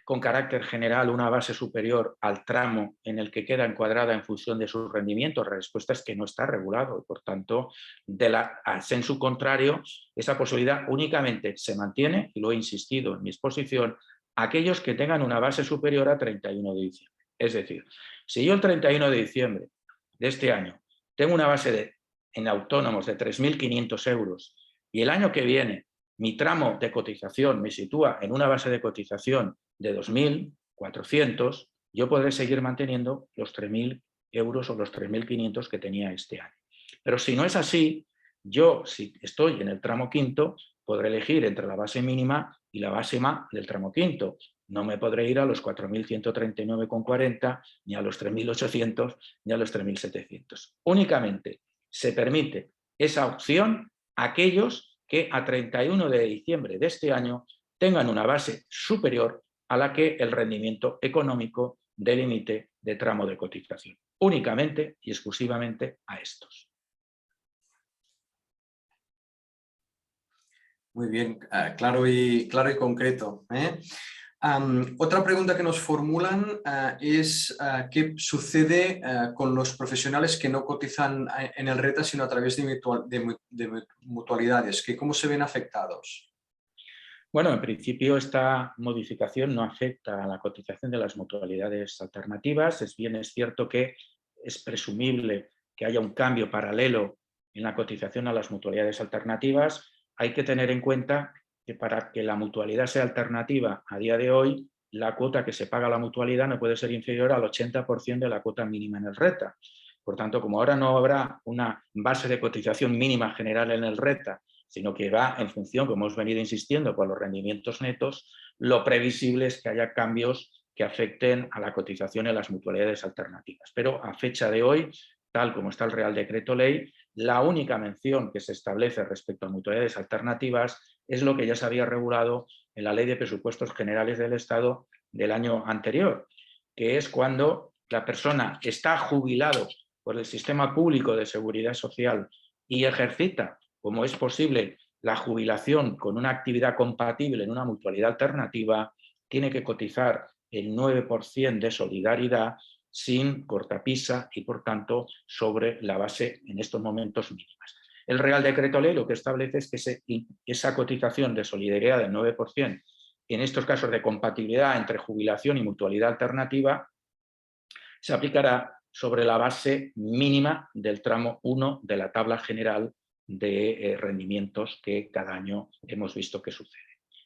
con carácter general una base superior al tramo en el que queda encuadrada en función de sus rendimientos? La respuesta es que no está regulado y, por tanto, en su contrario, esa posibilidad únicamente se mantiene, y lo he insistido en mi exposición, aquellos que tengan una base superior a 31 de diciembre. Es decir, si yo el 31 de diciembre de este año tengo una base en autónomos de 3.500 euros y el año que viene mi tramo de cotización me sitúa en una base de cotización de 2.400, yo podré seguir manteniendo los 3.000 euros o los 3.500 que tenía este año. Pero si no es así, yo, si estoy en el tramo quinto, podré elegir entre la base mínima y la base máxima del tramo quinto. No me podré ir a los 4.139,40, ni a los 3.800, ni a los 3.700. Únicamente se permite esa opción a aquellos que a 31 de diciembre de este año tengan una base superior a la que el rendimiento económico delimite de tramo de cotización. Únicamente y exclusivamente a estos. Muy bien, claro y concreto. Otra pregunta que nos formulan es ¿qué sucede con los profesionales que no cotizan en el RETA sino a través de mutualidades? ¿Cómo se ven afectados? Bueno, en principio esta modificación no afecta a la cotización de las mutualidades alternativas. Es cierto que es presumible que haya un cambio paralelo en la cotización a las mutualidades alternativas. Hay que tener en cuenta que para que la mutualidad sea alternativa a día de hoy, la cuota que se paga a la mutualidad no puede ser inferior al 80% de la cuota mínima en el RETA. Por tanto, como ahora no habrá una base de cotización mínima general en el RETA, sino que va en función, como hemos venido insistiendo, por los rendimientos netos, lo previsible es que haya cambios que afecten a la cotización en las mutualidades alternativas. Pero a fecha de hoy, tal como está el Real Decreto Ley, la única mención que se establece respecto a mutualidades alternativas es lo que ya se había regulado en la Ley de Presupuestos Generales del Estado del año anterior, que es cuando la persona está jubilado por el Sistema Público de Seguridad Social y ejercita, como es posible, la jubilación con una actividad compatible en una mutualidad alternativa, tiene que cotizar el 9% de solidaridad sin cortapisa y, por tanto, sobre la base en estos momentos mínimas. El Real Decreto Ley lo que establece es que esa cotización de solidaridad del 9%, en estos casos de compatibilidad entre jubilación y mutualidad alternativa, se aplicará sobre la base mínima del tramo 1 de la tabla general de rendimientos que cada año hemos visto que sucede.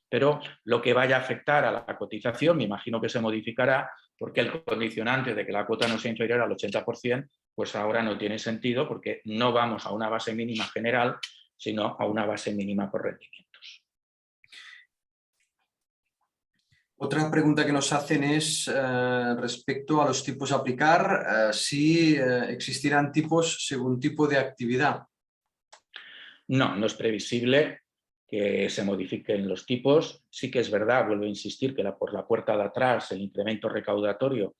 Pero lo que vaya a afectar a la cotización, me imagino que se modificará, porque el condicionante de que la cuota no sea inferior al 80%, pues ahora no tiene sentido, porque no vamos a una base mínima general, sino a una base mínima por rendimientos. Otra pregunta que nos hacen es respecto a los tipos a aplicar, si existirán tipos según tipo de actividad. No, no es previsible que se modifiquen los tipos. Sí que es verdad, vuelvo a insistir, que por la puerta de atrás el incremento recaudatorio,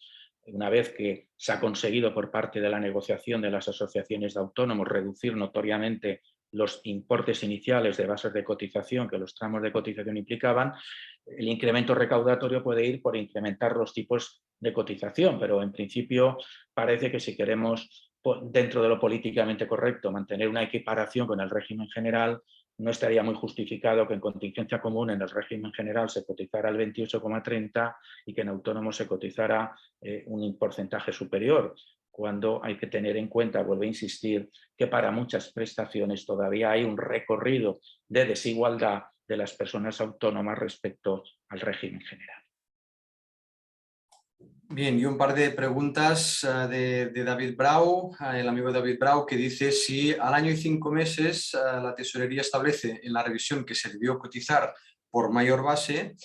una vez que se ha conseguido por parte de la negociación de las asociaciones de autónomos reducir notoriamente los importes iniciales de bases de cotización que los tramos de cotización implicaban, el incremento recaudatorio puede ir por incrementar los tipos de cotización, pero en principio parece que si queremos, dentro de lo políticamente correcto, mantener una equiparación con el régimen general, no estaría muy justificado que en contingencia común en el régimen general se cotizara el 28,30 y que en autónomo se cotizara un porcentaje superior, cuando hay que tener en cuenta, vuelvo a insistir, que para muchas prestaciones todavía hay un recorrido de desigualdad de las personas autónomas respecto al régimen general. Bien, y un par de preguntas de David Brau, el amigo David Brau, que dice si al año y 5 meses la tesorería establece en la revisión que se debió cotizar por mayor base,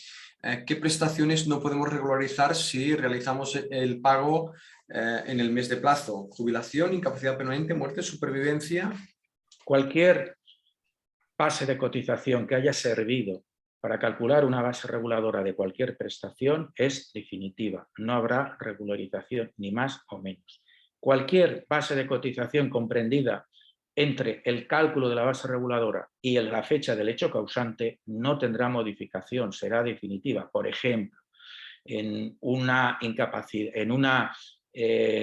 ¿qué prestaciones no podemos regularizar si realizamos el pago en el mes de plazo? Jubilación, incapacidad permanente, muerte, supervivencia. Cualquier base de cotización que haya servido para calcular una base reguladora de cualquier prestación es definitiva. No habrá regularización, ni más o menos. Cualquier base de cotización comprendida entre el cálculo de la base reguladora y la fecha del hecho causante no tendrá modificación, será definitiva. Por ejemplo, en una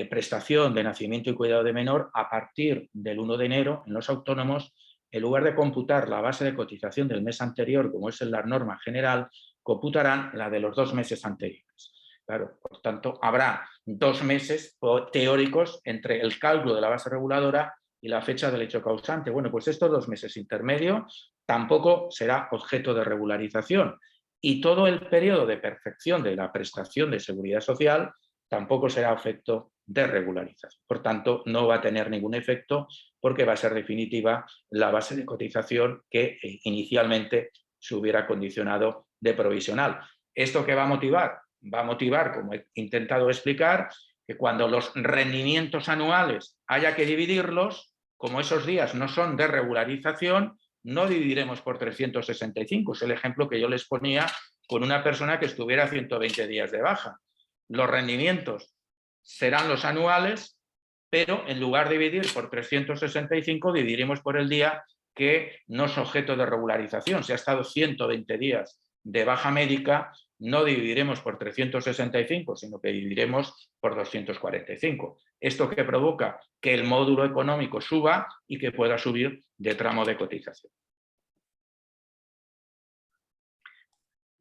prestación de nacimiento y cuidado de menor, a partir del 1 de enero, en los autónomos, en lugar de computar la base de cotización del mes anterior, como es en la norma general, computarán la de los 2 meses anteriores. Claro, por tanto, habrá 2 meses teóricos entre el cálculo de la base reguladora y la fecha del hecho causante. Bueno, pues estos 2 meses intermedios tampoco será objeto de regularización. Y todo el periodo de perfección de la prestación de seguridad social tampoco será objeto de regularización. Por tanto, no va a tener ningún efecto porque va a ser definitiva la base de cotización que inicialmente se hubiera condicionado de provisional. ¿Esto qué va a motivar? Va a motivar, como he intentado explicar, que cuando los rendimientos anuales haya que dividirlos, como esos días no son de regularización, no dividiremos por 365. Es el ejemplo que yo les ponía con una persona que estuviera 120 días de baja. Los rendimientos serán los anuales, pero en lugar de dividir por 365, dividiremos por el día que no es objeto de regularización. Si ha estado 120 días de baja médica, no dividiremos por 365, sino que dividiremos por 245. ¿Esto que provoca? Que el módulo económico suba y que pueda subir de tramo de cotización.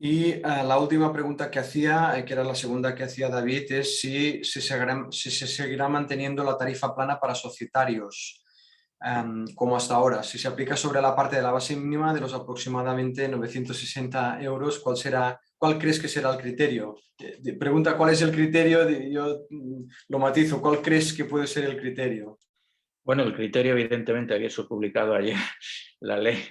Y la última pregunta que hacía, que era la segunda que hacía David, es si se seguirá manteniendo la tarifa plana para societarios, como hasta ahora. Si se aplica sobre la parte de la base mínima de los aproximadamente 960 euros, ¿cuál crees que será el criterio? Pregunta cuál es el criterio, yo lo matizo, ¿cuál crees que puede ser el criterio? Bueno, el criterio evidentemente había sido publicado ayer la ley,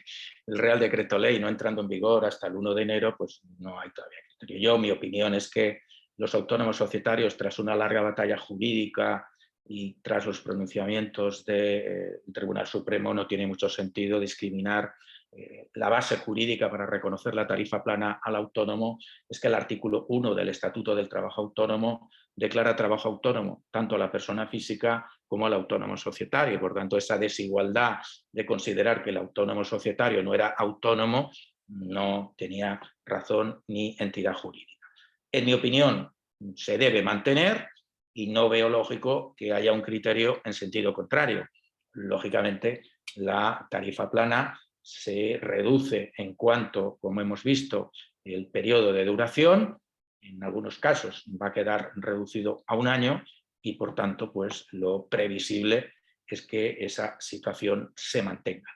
el Real Decreto Ley, no entrando en vigor hasta el 1 de enero, pues no hay todavía criterio. Mi opinión es que los autónomos societarios, tras una larga batalla jurídica y tras los pronunciamientos del Tribunal Supremo, no tiene mucho sentido discriminar la base jurídica para reconocer la tarifa plana al autónomo. Es que el artículo 1 del Estatuto del Trabajo Autónomo declara trabajo autónomo tanto a la persona física como al autónomo societario. Por tanto, esa desigualdad de considerar que el autónomo societario no era autónomo no tenía razón ni entidad jurídica. En mi opinión, se debe mantener y no veo lógico que haya un criterio en sentido contrario. Lógicamente, la tarifa plana se reduce en cuanto, como hemos visto, el periodo de duración. En algunos casos va a quedar reducido a 1 año y, por tanto, pues lo previsible es que esa situación se mantenga.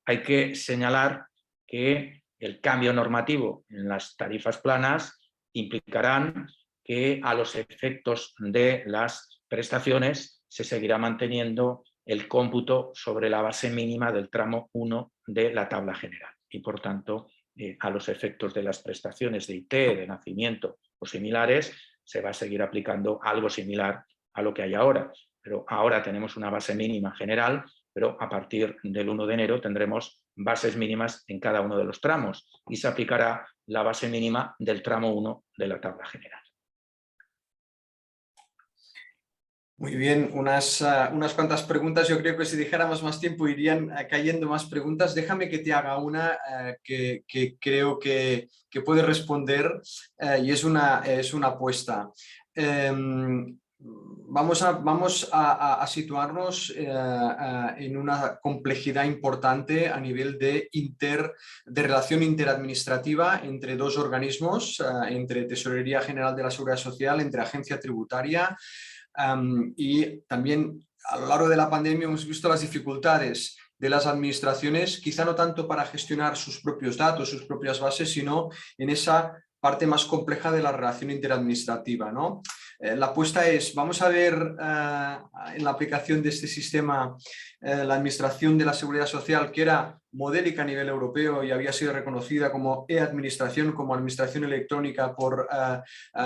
Hay que señalar que el cambio normativo en las tarifas planas implicarán que a los efectos de las prestaciones se seguirá manteniendo el cómputo sobre la base mínima del tramo 1 de la tabla general y, por tanto, a los efectos de las prestaciones de IT, de nacimiento o similares, se va a seguir aplicando algo similar a lo que hay ahora. Pero ahora tenemos una base mínima general, pero a partir del 1 de enero tendremos bases mínimas en cada uno de los tramos y se aplicará la base mínima del tramo 1 de la tabla general. Muy bien, unas cuantas preguntas. Yo creo que si dejáramos más tiempo irían cayendo más preguntas. Déjame que te haga una que creo que puedes responder y es una apuesta. Vamos a situarnos en una complejidad importante a nivel de relación interadministrativa entre 2 organismos, entre Tesorería General de la Seguridad Social, entre Agencia Tributaria. Y también a lo largo de la pandemia hemos visto las dificultades de las administraciones, quizá no tanto para gestionar sus propios datos, sus propias bases, sino en esa parte más compleja de la relación interadministrativa, ¿no? La apuesta es, vamos a ver en la aplicación de este sistema la Administración de la Seguridad Social, que era modélica a nivel europeo y había sido reconocida como e-administración, como administración electrónica por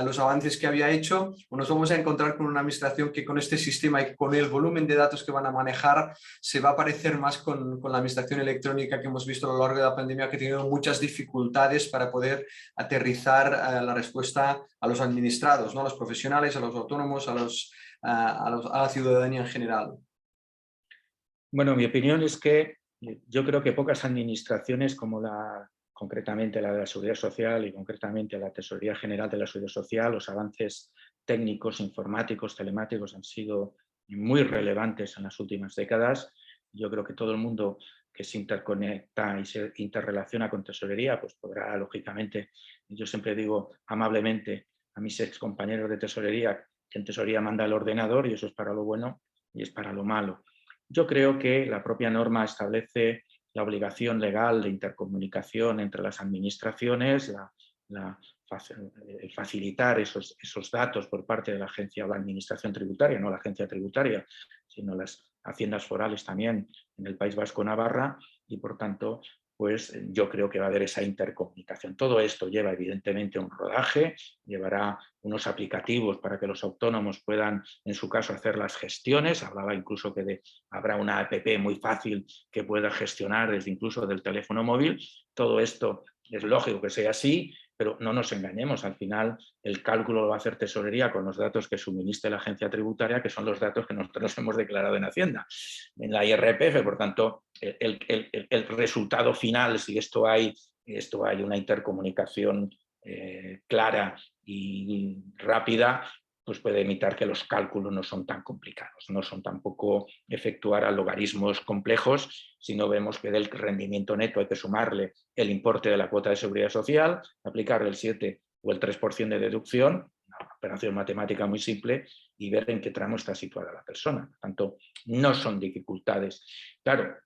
los avances que había hecho, o nos vamos a encontrar con una administración que con este sistema y con el volumen de datos que van a manejar se va a parecer más con la administración electrónica que hemos visto a lo largo de la pandemia, que ha tenido muchas dificultades para poder aterrizar la respuesta a los administrados, ¿no? A los profesionales, a los autónomos, a la ciudadanía en general. Bueno, mi opinión es que yo creo que pocas administraciones como concretamente la de la Seguridad Social y concretamente la Tesorería General de la Seguridad Social, los avances técnicos, informáticos, telemáticos han sido muy relevantes en las últimas décadas. Yo creo que todo el mundo que se interconecta y se interrelaciona con tesorería, pues podrá, lógicamente, yo siempre digo amablemente a mis excompañeros de tesorería que en tesorería manda el ordenador y eso es para lo bueno y es para lo malo. Yo creo que la propia norma establece la obligación legal de intercomunicación entre las administraciones, el facilitar esos datos por parte de la agencia o la administración tributaria, no la agencia tributaria, sino las haciendas forales también en el País Vasco, Navarra, y por tanto, pues yo creo que va a haber esa intercomunicación. Todo esto lleva evidentemente un rodaje, llevará unos aplicativos para que los autónomos puedan, en su caso, hacer las gestiones. Hablaba incluso que habrá una app muy fácil que pueda gestionar desde incluso del teléfono móvil. Todo esto es lógico que sea así, pero no nos engañemos, al final el cálculo lo va a hacer tesorería con los datos que suministre la agencia tributaria, que son los datos que nosotros hemos declarado en Hacienda, en la IRPF. Por tanto, el resultado final, si esto hay una intercomunicación clara y rápida, pues puede evitar que los cálculos no son tan complicados, no son tampoco efectuar a logaritmos complejos, sino vemos que del rendimiento neto hay que sumarle el importe de la cuota de seguridad social, aplicarle el 7 o el 3% de deducción, una operación matemática muy simple, y ver en qué tramo está situada la persona. Por tanto, no son dificultades. Claro,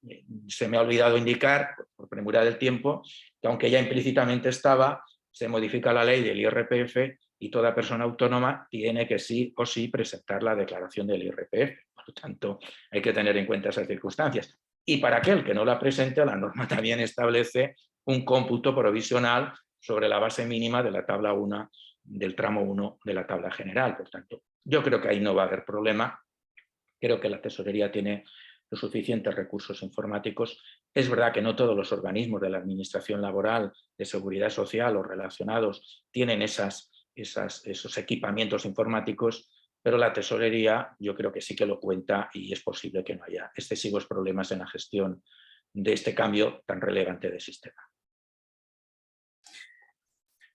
se me ha olvidado indicar, por premura del tiempo, que aunque ya implícitamente estaba, se modifica la ley del IRPF y toda persona autónoma tiene que sí o sí presentar la declaración del IRPF. Por lo tanto, hay que tener en cuenta esas circunstancias. Y para aquel que no la presente, la norma también establece un cómputo provisional sobre la base mínima de la tabla 1, del tramo 1 de la tabla general. Por tanto, yo creo que ahí no va a haber problema. Creo que la tesorería tiene los suficientes recursos informáticos. Es verdad que no todos los organismos de la administración laboral, de seguridad social o relacionados tienen esos equipamientos informáticos, pero la tesorería yo creo que sí que lo cuenta y es posible que no haya excesivos problemas en la gestión de este cambio tan relevante del sistema.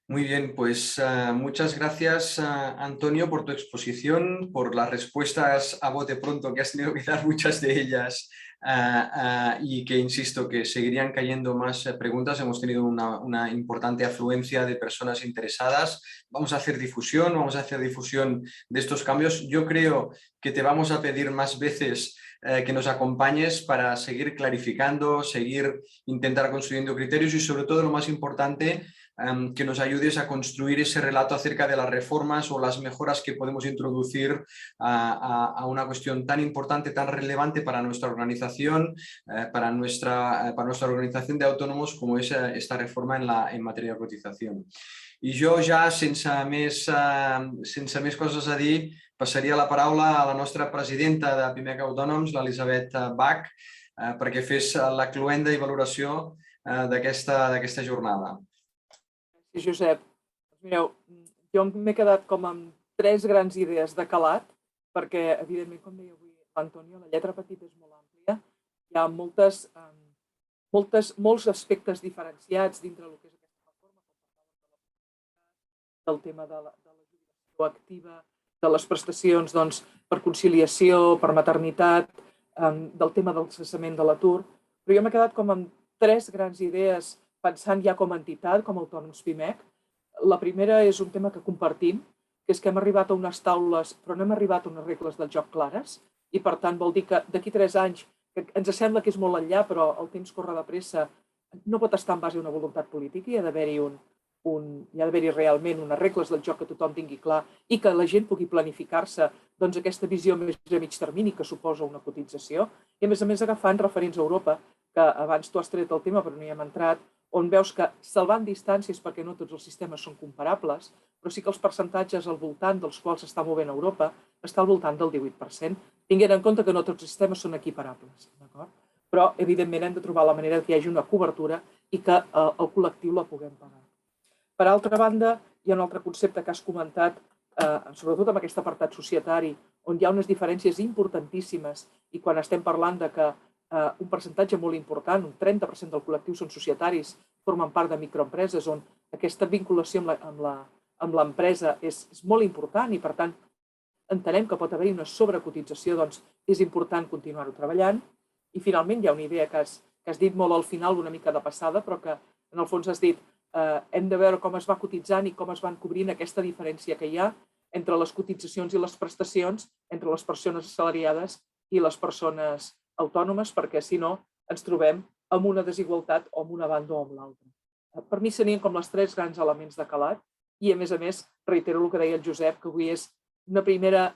Muy bien, pues muchas gracias, Antonio, por tu exposición, por las respuestas a bote pronto, que has tenido que dar muchas de ellas y que, insisto, que seguirían cayendo más preguntas. Hemos tenido una importante afluencia de personas interesadas. Vamos a hacer difusión de estos cambios. Yo creo que te vamos a pedir más veces que nos acompañes para seguir clarificando, intentar construyendo criterios y, sobre todo, lo más importante, que nos ayudes a construir ese relato acerca de las reformas o las mejoras que podemos introducir a una cuestión tan importante, tan relevante para nuestra organización, para nuestra organización de autónomos, como es esta reforma en materia de cotización. I jo ja, sense més coses a dir, passaria la paraula a la nostra presidenta de PIMEC Autònoms, l'Elisabet Bach, perquè fes la cloenda i valoració d'aquesta jornada. Sí, Josep. Mireu, jo m'he quedat com amb 3 grans idees de calat, perquè, evidentment, com deia avui l'Antonio, la lletra petita és molt àmplia. Hi ha molts aspectes diferenciats dintre del que és aquesta reforma, del tema de la jubilació activa, de les prestacions per conciliació, per maternitat, del tema del cessament de l'atur. Però jo m'he quedat com amb 3 grans idees pensant ja com a entitat, com a Autònoms PIMEC. La primera és un tema que compartim, que és que hem arribat a unes taules, però no hem arribat a unes regles del joc clares, i per tant vol dir que d'aquí 3 anys, que ens sembla que és molt enllà, però el temps corre de pressa, no pot estar en base a una voluntat política, hi ha d'haver-hi realment unes regles del joc que tothom tingui clar i que la gent pugui planificar-se aquesta visió més a mig termini que suposa una cotització, i a més agafant referents a Europa, que abans tu has tret el tema però no hi hem entrat, on veus que salvant distàncies, perquè no tots els sistemes són comparables, però sí que els percentatges al voltant dels quals s'està movent a Europa està al voltant del 18%, tinguent en compte que no tots els sistemes són equiparables. Però, evidentment, hem de trobar la manera que hi hagi una cobertura i que el col·lectiu la puguem pagar. Per altra banda, hi ha un altre concepte que has comentat, sobretot amb aquest apartat societari, on hi ha unes diferències importantíssimes i quan estem parlant de que un percentatge molt important, un 30% del col·lectiu són societaris, formen part de microempreses, on aquesta vinculació amb l'empresa és molt important i, per tant, entenem que pot haver-hi una sobrecotització, doncs és important continuar-ho treballant. I, finalment, hi ha una idea que has dit molt al final, una mica de passada, però que, en el fons, has dit hem de veure com es va cotitzant i com es van cobrint aquesta diferència que hi ha entre les cotitzacions i les prestacions, entre les persones assalariades i les persones autònomes, perquè si no ens trobem amb una desigualtat o amb una banda o amb l'altra. Per mi serien com els 3 grans elements de calat i, a més, reitero el que deia el Josep, que avui és una primera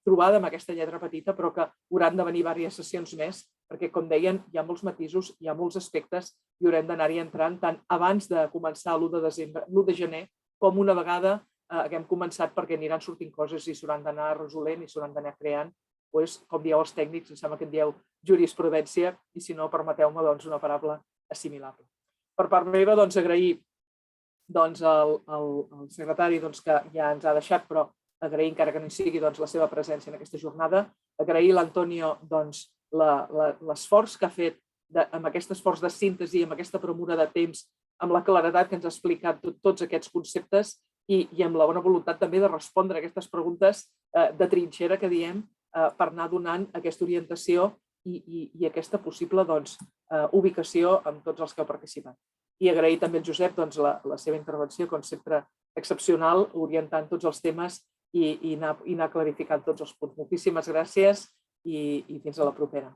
trobada amb aquesta lletra petita, però que hauran de venir diverses sessions més, perquè, com deien, hi ha molts matisos, hi ha molts aspectes i haurem d'anar-hi entrant tant abans de començar l'1 de gener com una vegada haguem començat, perquè aniran sortint coses i s'hauran d'anar resolent i s'hauran d'anar creant, com dieu els tècnics, em sembla que en dieu jurisprudència, i si no, permeteu-me una paraula assimilable. Per part meva, agrair al secretari que ja ens ha deixat, però agrair, encara que no hi sigui, la seva presència en aquesta jornada, agrair a l'Antonio l'esforç que ha fet amb aquest esforç de síntesi, amb aquesta premura de temps, amb la claredat que ens ha explicat tots aquests conceptes i amb la bona voluntat també de respondre a aquestes preguntes de trinxera que diem per anar donant aquesta orientació i aquesta possible ubicació amb tots els que heu participat. I agrair també al Josep la seva intervenció, com sempre, excepcional, orientant tots els temes i anar clarificant tots els punts. Moltíssimes gràcies i fins a la propera.